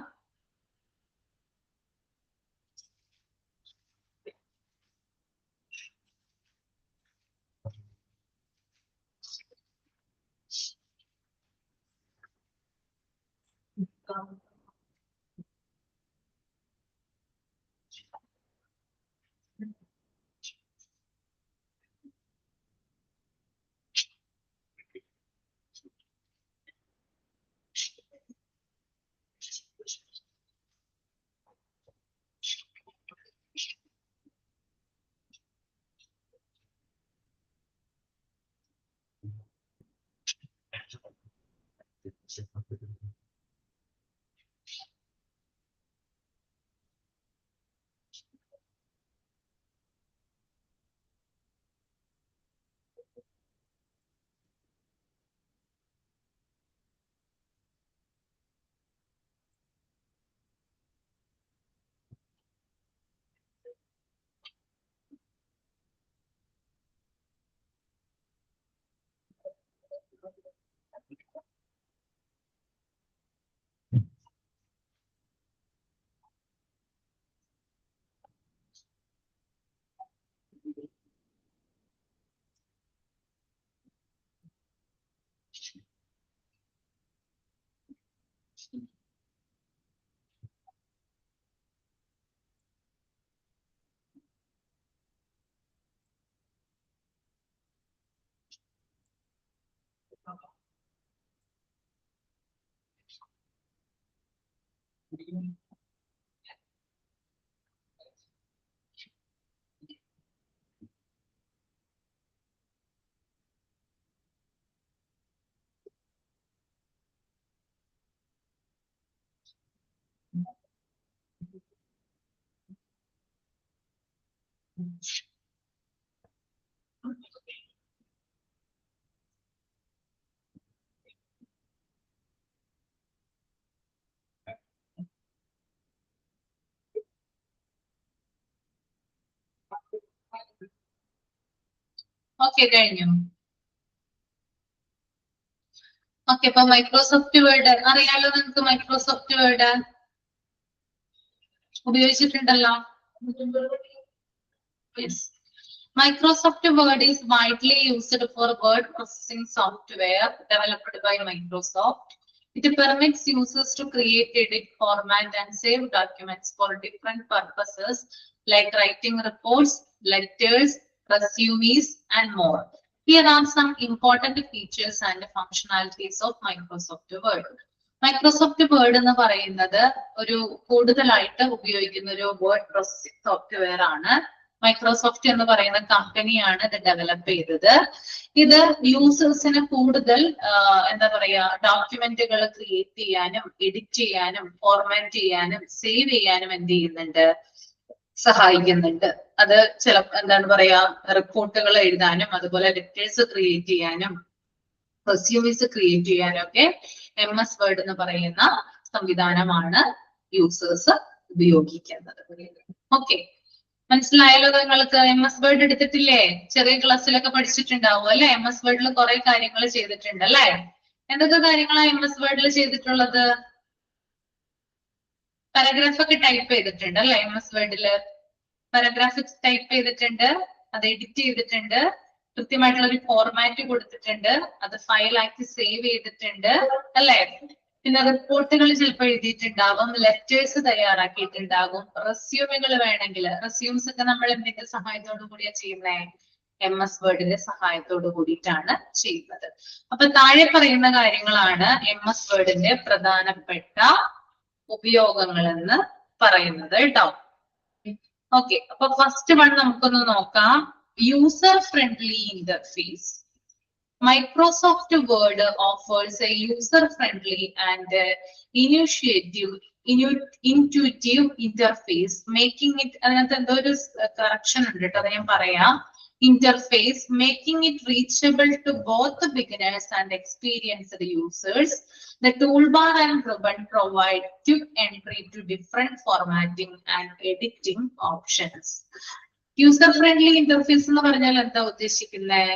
ഓക്കെ, കഴിഞ്ഞു. ഓക്കെ, അപ്പൊ മൈക്രോസോഫ്റ്റ് വേർഡ് അറിയാലോ നിങ്ങൾക്ക്. മൈക്രോസോഫ്റ്റ് വേർഡ് ഉപയോഗിച്ചിട്ടുണ്ടല്ലോ. Yes. Microsoft Word is widely used for word processing software developed by Microsoft. It permits users to create, edit, format, and save documents for different purposes like writing reports, letters, resumes, and more. Here are some important features and functionalities of Microsoft Word. Microsoft word എന്ന് പറയുന്നത് ഒരു കൂടുതലായിട്ട് ഉപയോഗിക്കുന്ന ഒരു word processing software ആണ്. Microsoft എന്ന് പറയുന്ന കമ്പനിയാണ് ഇത് ഡെവലപ്പ് ചെയ്തത്. ഇത് യൂസേഴ്സിന് കൂടുതൽ എന്താ പറയാ ഡോക്യുമെന്റുകൾ ക്രിയേറ്റ് ചെയ്യാനും എഡിറ്റ് ചെയ്യാനും ഫോർമാറ്റ് ചെയ്യാനും സേവ് ചെയ്യാനും എന്ത് ചെയ്യുന്നുണ്ട്, സഹായിക്കുന്നുണ്ട്. അത് ചില എന്താണ് പറയാ റിപ്പോർട്ടുകൾ എഴുതാനും അതുപോലെ ലെറ്റേഴ്സ് ക്രിയേറ്റ് ചെയ്യാനും റെസ്യൂമീസ് ക്രിയേറ്റ് ചെയ്യാനും ഒക്കെ MS വേർഡ് എന്ന് പറയുന്ന സംവിധാനമാണ് യൂസേഴ്സ് ഉപയോഗിക്കുന്നത്. ഓക്കെ, മനസ്സിലായല്ലോ നിങ്ങൾക്ക്. MS വേർഡ് എടുത്തിട്ടില്ലേ? ചെറിയ ക്ലാസ്സിലൊക്കെ പഠിച്ചിട്ടുണ്ടാവും അല്ലെ? MS വേർഡിൽ കുറെ കാര്യങ്ങൾ ചെയ്തിട്ടുണ്ട് അല്ലെ? എന്തൊക്കെ കാര്യങ്ങളാണ് MS വേർഡിൽ ചെയ്തിട്ടുള്ളത്? പാരഗ്രാഫ് ഒക്കെ ടൈപ്പ് ചെയ്തിട്ടുണ്ട് അല്ലെ? MS വേർഡില് പാരഗ്രാഫ് ടൈപ്പ് ചെയ്തിട്ടുണ്ട്, അത് എഡിറ്റ് ചെയ്തിട്ടുണ്ട്, കൃത്യമായിട്ടുള്ള ഒരു ഫോർമാറ്റ് കൊടുത്തിട്ടുണ്ട്, അത് ഫയലാക്കി സേവ് ചെയ്തിട്ടുണ്ട് അല്ലെ? പിന്നെ റിപ്പോർട്ടുകൾ ചിലപ്പോൾ എഴുതിയിട്ടുണ്ടാകും, ലെറ്റേഴ്സ് തയ്യാറാക്കിയിട്ടുണ്ടാകും, റെസ്യൂമുകൾ വേണമെങ്കിൽ റെസ്യൂംസ് ഒക്കെ നമ്മൾ എന്തിന്റെ സഹായത്തോടു കൂടിയാ ചെയ്യുന്നേ? MS വേർഡിന്റെ സഹായത്തോടു കൂടിയിട്ടാണ് ചെയ്യുന്നത്. അപ്പൊ താഴെ പറയുന്ന കാര്യങ്ങളാണ് MS വേർഡിന്റെ പ്രധാനപ്പെട്ട ഉപയോഗങ്ങൾ എന്ന് പറയുന്നത് കേട്ടോ. ഓക്കെ, അപ്പൊ ഫസ്റ്റ് വൺ നമുക്കൊന്ന് നോക്കാം. User friendly interface. Microsoft Word offers a user-friendly and intuitive interface, making it correction interface, making it reachable to both the beginners and experienced users. The toolbar and ribbon provide quick entry to different formatting and editing options. User-friendly interface എന്ന് പറഞ്ഞാൽ എന്താ ഉദ്ദേശിക്കുന്നത്?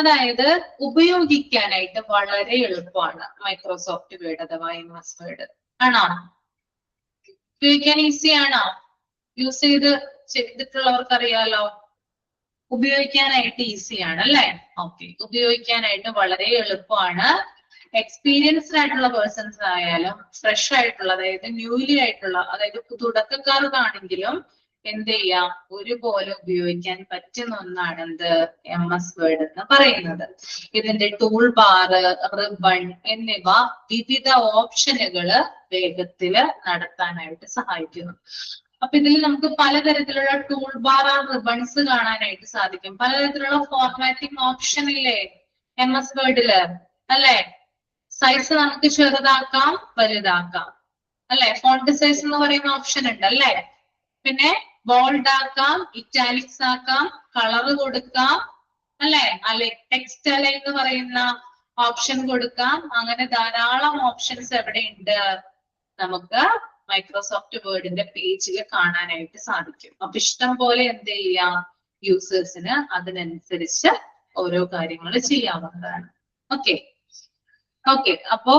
അതായത് ഉപയോഗിക്കാനായിട്ട് വളരെ എളുപ്പമാണ് Microsoft word അഥവാ MS word. ആണോ? ഉപയോഗിക്കാൻ ഈസി ആണോ? യൂസ് ചെയ്തിട്ടുള്ളവർക്ക് അറിയാലോ, ഉപയോഗിക്കാനായിട്ട് ഈസിയാണ് അല്ലെ? ഓക്കെ, ഉപയോഗിക്കാനായിട്ട് വളരെ എളുപ്പമാണ്. എക്സ്പീരിയൻസ്ഡ് ആയിട്ടുള്ള പേഴ്സൺസ് ആയാലും ഫ്രഷ് ആയിട്ടുള്ള, അതായത് ന്യൂലി ആയിട്ടുള്ള, അതായത് തുടക്കക്കാർക്കാണെങ്കിലും എന്ത് ചെയ്യാം, ഒരുപോലെ ഉപയോഗിക്കാൻ പറ്റുന്ന ഒന്നാണ് എന്ത് MS വേർഡ് എന്ന് പറയുന്നത്. ഇതിന്റെ ടൂൾ ബാർ, റിബൺ എന്നിവ വിവിധ ഓപ്ഷനുകള് വേഗത്തില് നടത്താനായിട്ട് സഹായിക്കുന്നു. അപ്പൊ ഇതിൽ നമുക്ക് പലതരത്തിലുള്ള ടൂൾ ബാർ, റിബൺസ് കാണാനായിട്ട് സാധിക്കും. പലതരത്തിലുള്ള ഫോർമാറ്റിംഗ് ഓപ്ഷൻ ഇല്ലേ MS വേർഡില് അല്ലെ? സൈസ് നമുക്ക് ചെറുതാക്കാം, വലുതാക്കാം അല്ലെ? ഫോണ്ട് സൈസ് എന്ന് പറയുന്ന ഓപ്ഷൻ ഉണ്ട് അല്ലെ? പിന്നെ ബോൾഡ് ആക്കാം, ഇറ്റാലിക്സ് ആക്കാം, കളർ കൊടുക്കാം അല്ലെ? അല്ലെ ടെക്സ്റ്റ് അലൈൻ എന്ന് പറയുന്ന ഓപ്ഷൻ കൊടുക്കാം. അങ്ങനെ ധാരാളം ഓപ്ഷൻസ് എവിടെയുണ്ട്? നമുക്ക് മൈക്രോസോഫ്റ്റ് വേർഡിന്റെ പേജിൽ കാണാനായിട്ട് സാധിക്കും. അപ്പൊ ഇഷ്ടം പോലെ എന്ത് ചെയ്യാം, യൂസേഴ്സിന് അതിനനുസരിച്ച് ഓരോ കാര്യങ്ങൾ ചെയ്യാവുന്നതാണ്. ഓക്കെ, അപ്പോ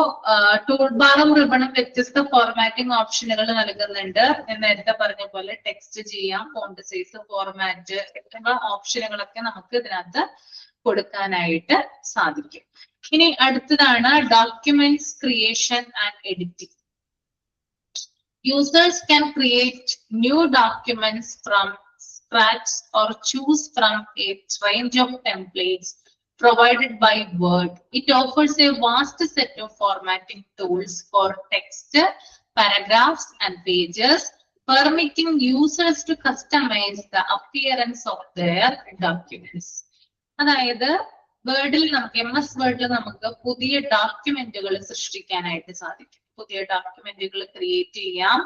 ടൂൾ ബാറും റിബണും വ്യത്യസ്ത ഫോർമാറ്റിംഗ് ഓപ്ഷനുകൾ നൽകുന്നുണ്ട്. ഞാൻ നേരത്തെ പറഞ്ഞ പോലെ ടെക്സ്റ്റ് ചെയ്യാം, ഫോണ്ട് സൈസ്, ഫോർമാറ്റ് എന്നിവ ഓപ്ഷനുകളൊക്കെ നമുക്ക് ഇതിനകത്ത് കൊടുക്കാനായിട്ട് സാധിക്കും. ഇനി അടുത്തതാണ് documents creation and editing. Users can create new documents from scratch or choose from a range of templates provided by Word. It offers a vast set of formatting tools for text, paragraphs, and pages, permitting users to customize the appearance of their documents. അതായത് വേർഡിൽ നമുക്ക് MS വേർഡിൽ നമുക്ക് പുതിയ ഡോക്യുമെന്റുകൾ സൃഷ്ടിക്കാനായിട്ട് സാധിക്കും. പുതിയ ഡോക്യുമെന്റുകൾ create ചെയ്യാം,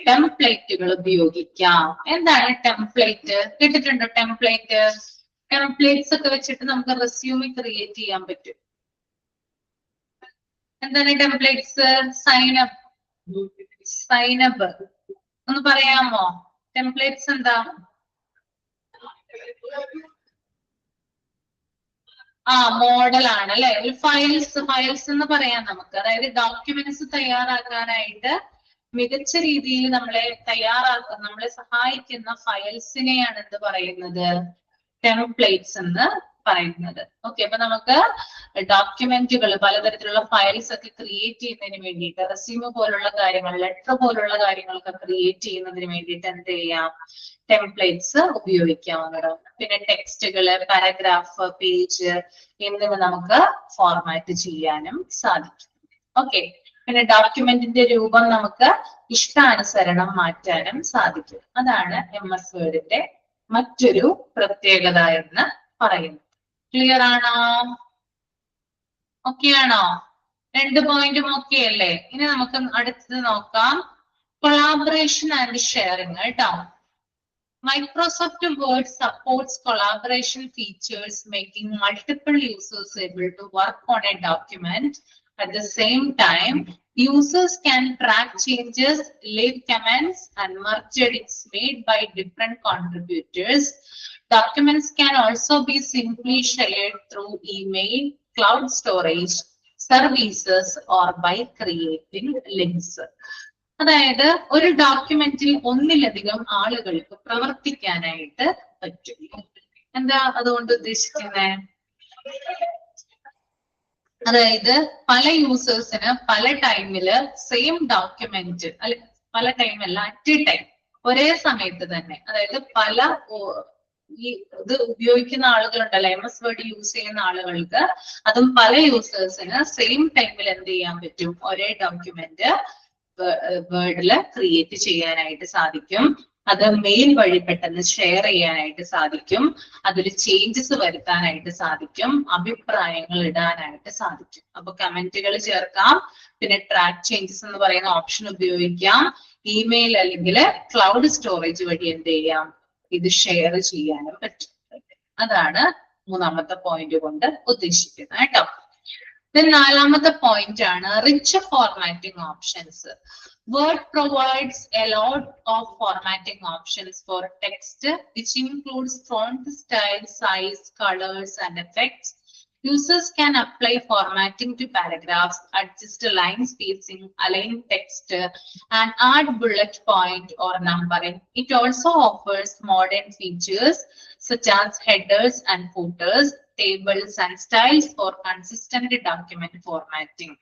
ടെംപ്ലേറ്റുകൾ ഉപയോഗിക്കാം. എന്താണ് template? കേട്ടിട്ടുണ്ടോ ടെംപ്ലേറ്റ്? ടെംപ്ലേറ്റ്സ് ഒക്കെ വെച്ചിട്ട് നമുക്ക് റെസ്യൂമെ ക്രിയേറ്റ് ചെയ്യാൻ പറ്റും. എന്താണ് ടെംപ്ലേറ്റ്സ്? സൈനബ് ഒന്ന് പറയാമോ? ടെംപ്ലേറ്റ്സ് എന്താ? മോഡൽ ആണ് അല്ലെ? ഫയൽസ് എന്ന് പറയാം നമുക്ക്. അതായത് ഡോക്യുമെന്റ്സ് തയ്യാറാക്കാനായിട്ട് മികച്ച രീതിയിൽ നമ്മളെ സഹായിക്കുന്ന ഫയൽസിനെയാണ് എന്ത് പറയുന്നത്? ടെംപ്ലേറ്റ്സ് എന്ന് പറയുന്നത്. ഓക്കെ, അപ്പൊ നമുക്ക് ഡോക്യുമെന്റുകൾ പലതരത്തിലുള്ള ഫയൽസ് ഒക്കെ ക്രിയേറ്റ് ചെയ്യുന്നതിന് വേണ്ടിയിട്ട്, റെസ്യൂമെ പോലുള്ള കാര്യങ്ങൾ, ലെറ്റർ പോലുള്ള കാര്യങ്ങളൊക്കെ ക്രിയേറ്റ് ചെയ്യുന്നതിന് വേണ്ടിയിട്ട് എന്ത് ചെയ്യാം? ടെംപ്ലേറ്റ്സ് ഉപയോഗിക്കാവുന്നതാണ്. പിന്നെ ടെക്സ്റ്റുകള്, പാരഗ്രാഫ്, പേജ് എന്നിവ നമുക്ക് ഫോർമാറ്റ് ചെയ്യാനും സാധിക്കും. ഓക്കെ, പിന്നെ ഡോക്യുമെന്റിന്റെ രൂപം നമുക്ക് ഇഷ്ടാനുസരണം മാറ്റാനും സാധിക്കും. അതാണ് MS വേർഡിന്റെ മറ്റൊരു പ്രത്യേകത എന്ന് പറയുന്നത്. ക്ലിയർ ആണോ? ഓക്കെ ആണോ? 2 പോയിന്റും ഓക്കെ അല്ലേ? ഇനി നമുക്ക് അടുത്തത് നോക്കാം, കൊളാബറേഷൻ ആൻഡ് ഷെയറിംഗ് കേട്ടോ. Microsoft Word supports collaboration features, making multiple users able to work on a document at the same time. Users can track changes, leave comments, and merge edits made by different contributors. Documents can also be simply shared through email, cloud storage services, or by creating links. അതായത് ഒരു ഡോക്യുമെന്റിൽ ഒന്നിലധികം ആളുകൾക്ക് പ്രവർത്തിക്കാനായിട്ട് പറ്റും. എന്താ അതുകൊണ്ട് ഉദ്ദേശിക്കുന്നത്? അതായത് പല യൂസേഴ്സിന് പല ടൈമില് സെയിം ഡോക്യുമെന്റ്, അല്ലെ പല ടൈമല്ല, അറ്റ് എ ടൈം, ഒരേ സമയത്ത് തന്നെ, അതായത് പല ഇത് ഉപയോഗിക്കുന്ന ആളുകളുണ്ടല്ലോ, MS വേർഡ് യൂസ് ചെയ്യുന്ന ആളുകൾക്ക്, അതും പല യൂസേഴ്സിന് സെയിം ടൈമിൽ എന്ത് ചെയ്യാൻ പറ്റും? ഒരേ ഡോക്യുമെന്റ് വേർഡില് ക്രിയേറ്റ് ചെയ്യാനായിട്ട് സാധിക്കും. അത് മെയിൽ വഴി പെട്ടെന്ന് ഷെയർ ചെയ്യാനായിട്ട് സാധിക്കും. അതിൽ ചേഞ്ചസ് വരുത്താനായിട്ട് സാധിക്കും. അഭിപ്രായങ്ങൾ ഇടാനായിട്ട് സാധിക്കും. അപ്പൊ കമന്റുകൾ ചേർക്കാം. പിന്നെ ട്രാക്ക് ചേഞ്ചസ് എന്ന് പറയുന്ന ഓപ്ഷൻ ഉപയോഗിക്കാം. ഇമെയിൽ അല്ലെങ്കിൽ ക്ലൗഡ് സ്റ്റോറേജ് വഴി എന്ത് ചെയ്യാം? ഇത് ഷെയർ ചെയ്യാനും പറ്റും. അതാണ് മൂന്നാമത്തെ പോയിന്റ് കൊണ്ട് ഉദ്ദേശിക്കുന്നത് കേട്ടോ. നാലാമത്തെ പോയിന്റ് ആണ് rich formatting options. Word provides a lot of formatting options for text, which includes font style, size, colors, and effects. Users can apply formatting to paragraphs, adjust line spacing, align text, and add bullet point or numbering. It also offers modern features such as headers and footers, tables, and styles for consistent document formatting.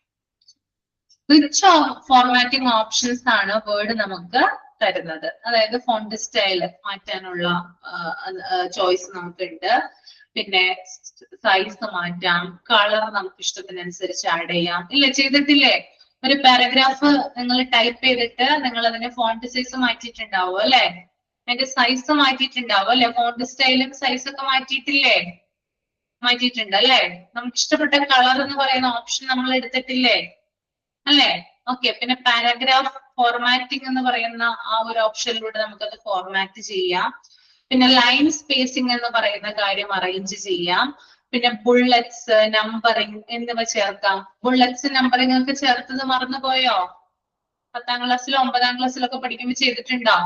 Rich formatting options ആണ് word നമുക്ക് തരുന്നത്. അതായത് font style മാറ്റാനുള്ള choice നമുക്കുണ്ട്. പിന്നെ size മാറ്റാം, colour നമുക്ക് ഇഷ്ടത്തിനനുസരിച്ച് ആഡ് ചെയ്യാം. ഇല്ല, ചെയ്തിട്ടില്ലേ? ഒരു പാരഗ്രാഫ് നിങ്ങൾ ടൈപ്പ് ചെയ്തിട്ട് നിങ്ങൾ അതിന്റെ ഫോണ്ട് സൈസ് മാറ്റിയിട്ടുണ്ടാവും അല്ലെ? അതിന്റെ സൈസ് മാറ്റിയിട്ടുണ്ടാവും അല്ലെ? ഫോണ്ട് സ്റ്റൈലും സൈസ് ഒക്കെ മാറ്റിയിട്ടില്ലേ? മാറ്റിയിട്ടുണ്ട് അല്ലെ? നമുക്ക് ഇഷ്ടപ്പെട്ട കളർ എന്ന് പറയുന്ന ഓപ്ഷൻ നമ്മൾ എടുത്തിട്ടില്ലേ അല്ലെ? ഓക്കെ, പിന്നെ പാരഗ്രാഫ് ഫോർമാറ്റിംഗ് എന്ന് പറയുന്ന ആ ഒരു ഓപ്ഷനിലൂടെ നമുക്കത് ഫോർമാറ്റ് ചെയ്യാം. പിന്നെ ലൈൻ സ്പേസിംഗ് എന്ന് പറയുന്ന കാര്യം അറേഞ്ച് ചെയ്യാം. പിന്നെ ബുള്ളറ്റ്സ്, നമ്പറിംഗ് എന്നിവ ചേർക്കാം. ബുള്ളറ്റ്സ്, നമ്പറിംഗ് ഒക്കെ ചേർത്തത് മറന്നുപോയോ? 10ാം ക്ലാസ്സിലോ 9ാം ക്ലാസ്സിലൊക്കെ പഠിക്കുമ്പോൾ ചെയ്തിട്ടുണ്ടോ?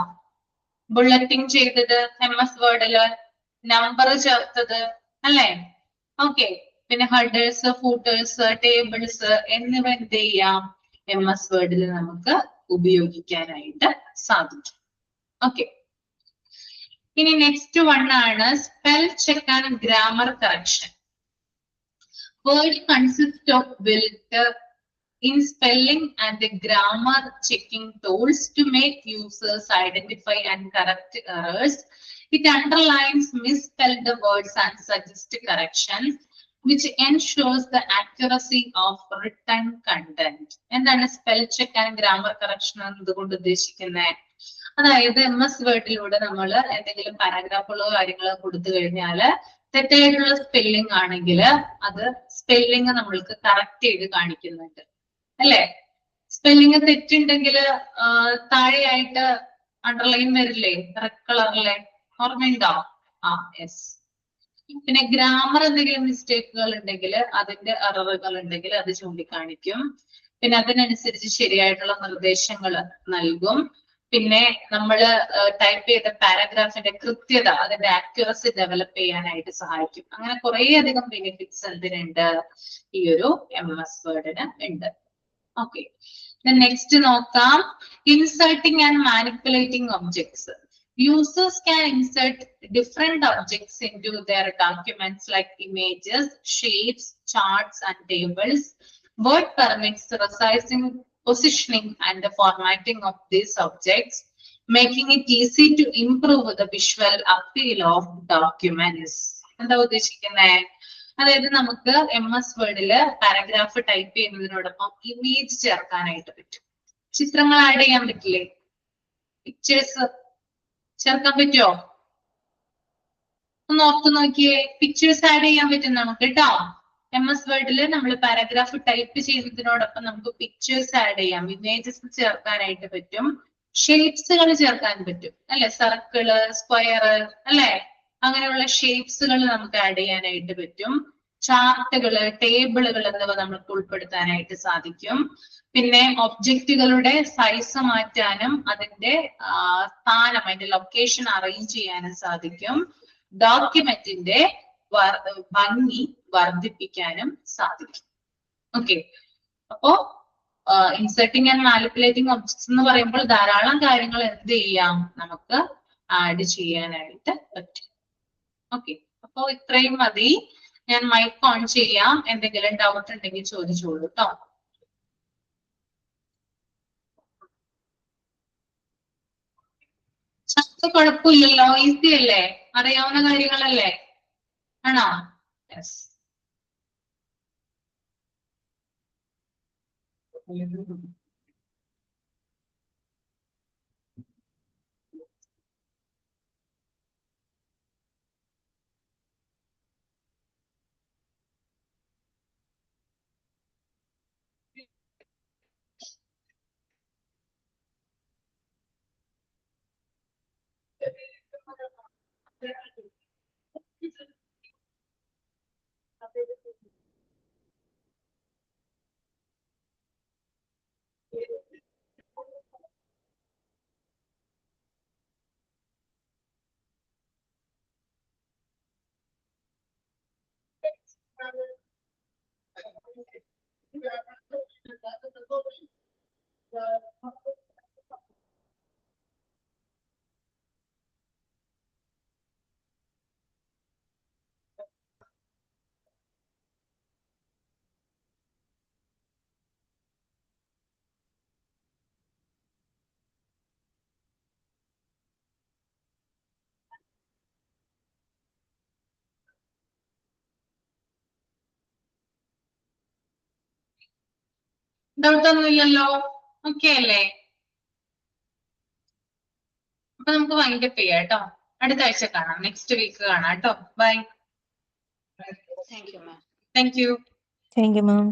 ബുള്ളറ്റിംഗ് ചെയ്തത് MS വേർഡില്, നമ്പർ ചേർത്തത് അല്ലെ? ഓക്കെ, പിന്നെ ഹെഡേഴ്സ്, ഫൂട്ടേഴ്സ്, ടേബിൾസ് എന്നിവ എന്ത് ചെയ്യാം? MS വേർഡിൽ നമുക്ക് ഉപയോഗിക്കാനായിട്ട് സാധിക്കും. ഓക്കെ, ഇനി നെക്സ്റ്റ് വൺ ആണ് spell check and grammar correction. Word consist of in spelling and the grammar checking tools to make users identify and correct errors. It underlines misspelled words and suggests corrections, which ensures the accuracy of written content. എന്താണ് spell check and grammar correction എന്നതുകൊണ്ട് ഉദ്ദേശിക്കുന്നത്? അതായത് MS വേർഡിലൂടെ നമ്മൾ എന്തെങ്കിലും പാരാഗ്രാഫുകളോ കാര്യങ്ങളോ കൊടുത്തു കഴിഞ്ഞാൽ തെറ്റായിട്ടുള്ള സ്പെല്ലിംഗ് ആണെങ്കിൽ അത് സ്പെല്ലിംഗ് നമ്മൾക്ക് കറക്റ്റ് ചെയ്ത് കാണിക്കുന്നുണ്ട് അല്ലെ? സ്പെല്ലിംഗ് തെറ്റുണ്ടെങ്കിൽ താഴെയായിട്ട് അണ്ടർലൈൻ വരില്ലേ റെഡ് കളറിലെ? ഓർമ്മയുണ്ടോ? യെസ്. പിന്നെ ഗ്രാമർ എന്തെങ്കിലും മിസ്റ്റേക്കുകൾ ഉണ്ടെങ്കിൽ അതിന്റെ എററുകൾ ഉണ്ടെങ്കിൽ അത് ചൂണ്ടിക്കാണിക്കും. പിന്നെ അതിനനുസരിച്ച് ശരിയായിട്ടുള്ള നിർദ്ദേശങ്ങൾ നൽകും. പിന്നെ നമ്മൾ ടൈപ്പ് ചെയ്ത പാരാഗ്രാഫിന്റെ കൃത്യത, അതിന്റെ ആക്യുറസി ഡെവലപ്പ് ചെയ്യാനായിട്ട് സഹായിക്കും. അങ്ങനെ കുറെ അധികം ബെനിഫിറ്റ്സ് എന്തിനുണ്ട്? ഈ ഒരു MS വേർഡിന് ഉണ്ട്. ഓക്കെ, നെക്സ്റ്റ് നോക്കാം. Inserting and manipulating objects. Users can insert different objects into their documents like images, shapes, charts, and tables. Word permits resizing, positioning, and the formatting of these objects, making it easy to improve the visual appeal of documents. എന്താ ഉദ്ദേശിക്കുന്നത്? അതായത് നമുക്ക് MS വേർഡില് paragraph type ചെയ്യുന്നതിനോടൊപ്പം image ചേർക്കാനായിട്ട് പറ്റും. ചിത്രങ്ങൾ add ചെയ്യാൻ പറ്റില്ലേ? Pictures ചേർക്കാൻ പറ്റുമോ? ഒന്ന് ഓർത്ത് നോക്കിയേ. പിക്ചേഴ്സ് ആഡ് ചെയ്യാൻ പറ്റും നമുക്ക് കേട്ടോ. MS വേർഡില് നമ്മൾ പാരാഗ്രാഫ് ടൈപ്പ് ചെയ്യുന്നതിനോടൊപ്പം നമുക്ക് പിക്ചേഴ്സ് ആഡ് ചെയ്യാം, ഇമേജസ് ചേർക്കാനായിട്ട് പറ്റും, ഷേപ്സുകൾ ചേർക്കാൻ പറ്റും അല്ലെ? സർക്കിള്, സ്ക്വയർ അല്ലെ? അങ്ങനെയുള്ള ഷേപ്സുകൾ നമുക്ക് ആഡ് ചെയ്യാനായിട്ട് പറ്റും. ചാർട്ടുകള്, ടേബിളുകൾ എന്നിവ നമുക്ക് ഉൾപ്പെടുത്താനായിട്ട് സാധിക്കും. പിന്നെ ഒബ്ജക്റ്റുകളുടെ സൈസ് മാറ്റാനും അതിന്റെ സ്ഥാനം, അതിന്റെ ലൊക്കേഷൻ അറേഞ്ച് ചെയ്യാനും സാധിക്കും. ഡോക്യുമെന്റിന്റെ ഭംഗി വർദ്ധിപ്പിക്കാനും സാധിക്കും. ഓക്കെ, അപ്പോ ഇൻസർട്ടിങ് ആൻഡ് മാനിപ്പുലേറ്റിംഗ് ഒബ്ജക്ട്സ് എന്ന് പറയുമ്പോൾ ധാരാളം കാര്യങ്ങൾ എന്ത് ചെയ്യാം? നമുക്ക് ആഡ് ചെയ്യാനായിട്ട് പറ്റും. ഓക്കെ, അപ്പോ ഇത്രയും മതി. ഞാൻ മൈക്ക് ഓൺ ചെയ്യാം. എന്തെങ്കിലും ഡൗട്ട് ഉണ്ടെങ്കിൽ ചോദിച്ചോളൂ കേട്ടോ. കുഴപ്പമില്ലല്ലോ, ഈസി അല്ലേ? അറിയാവുന്ന കാര്യങ്ങളല്ലേ? ആണോ? യെസ്. ഡൗട്ട് ഒന്നുമില്ലല്ലോ? ഓക്കെ അല്ലേ? അപ്പൊ നമുക്ക് വൈൻഡപ്പ് ചെയ്യാം കേട്ടോ. അടുത്ത ആഴ്ച കാണാം, നെക്സ്റ്റ് വീക്ക് കാണാം കേട്ടോ. Bye. Thank you ma'am. Thank you. Thank you, ma'am.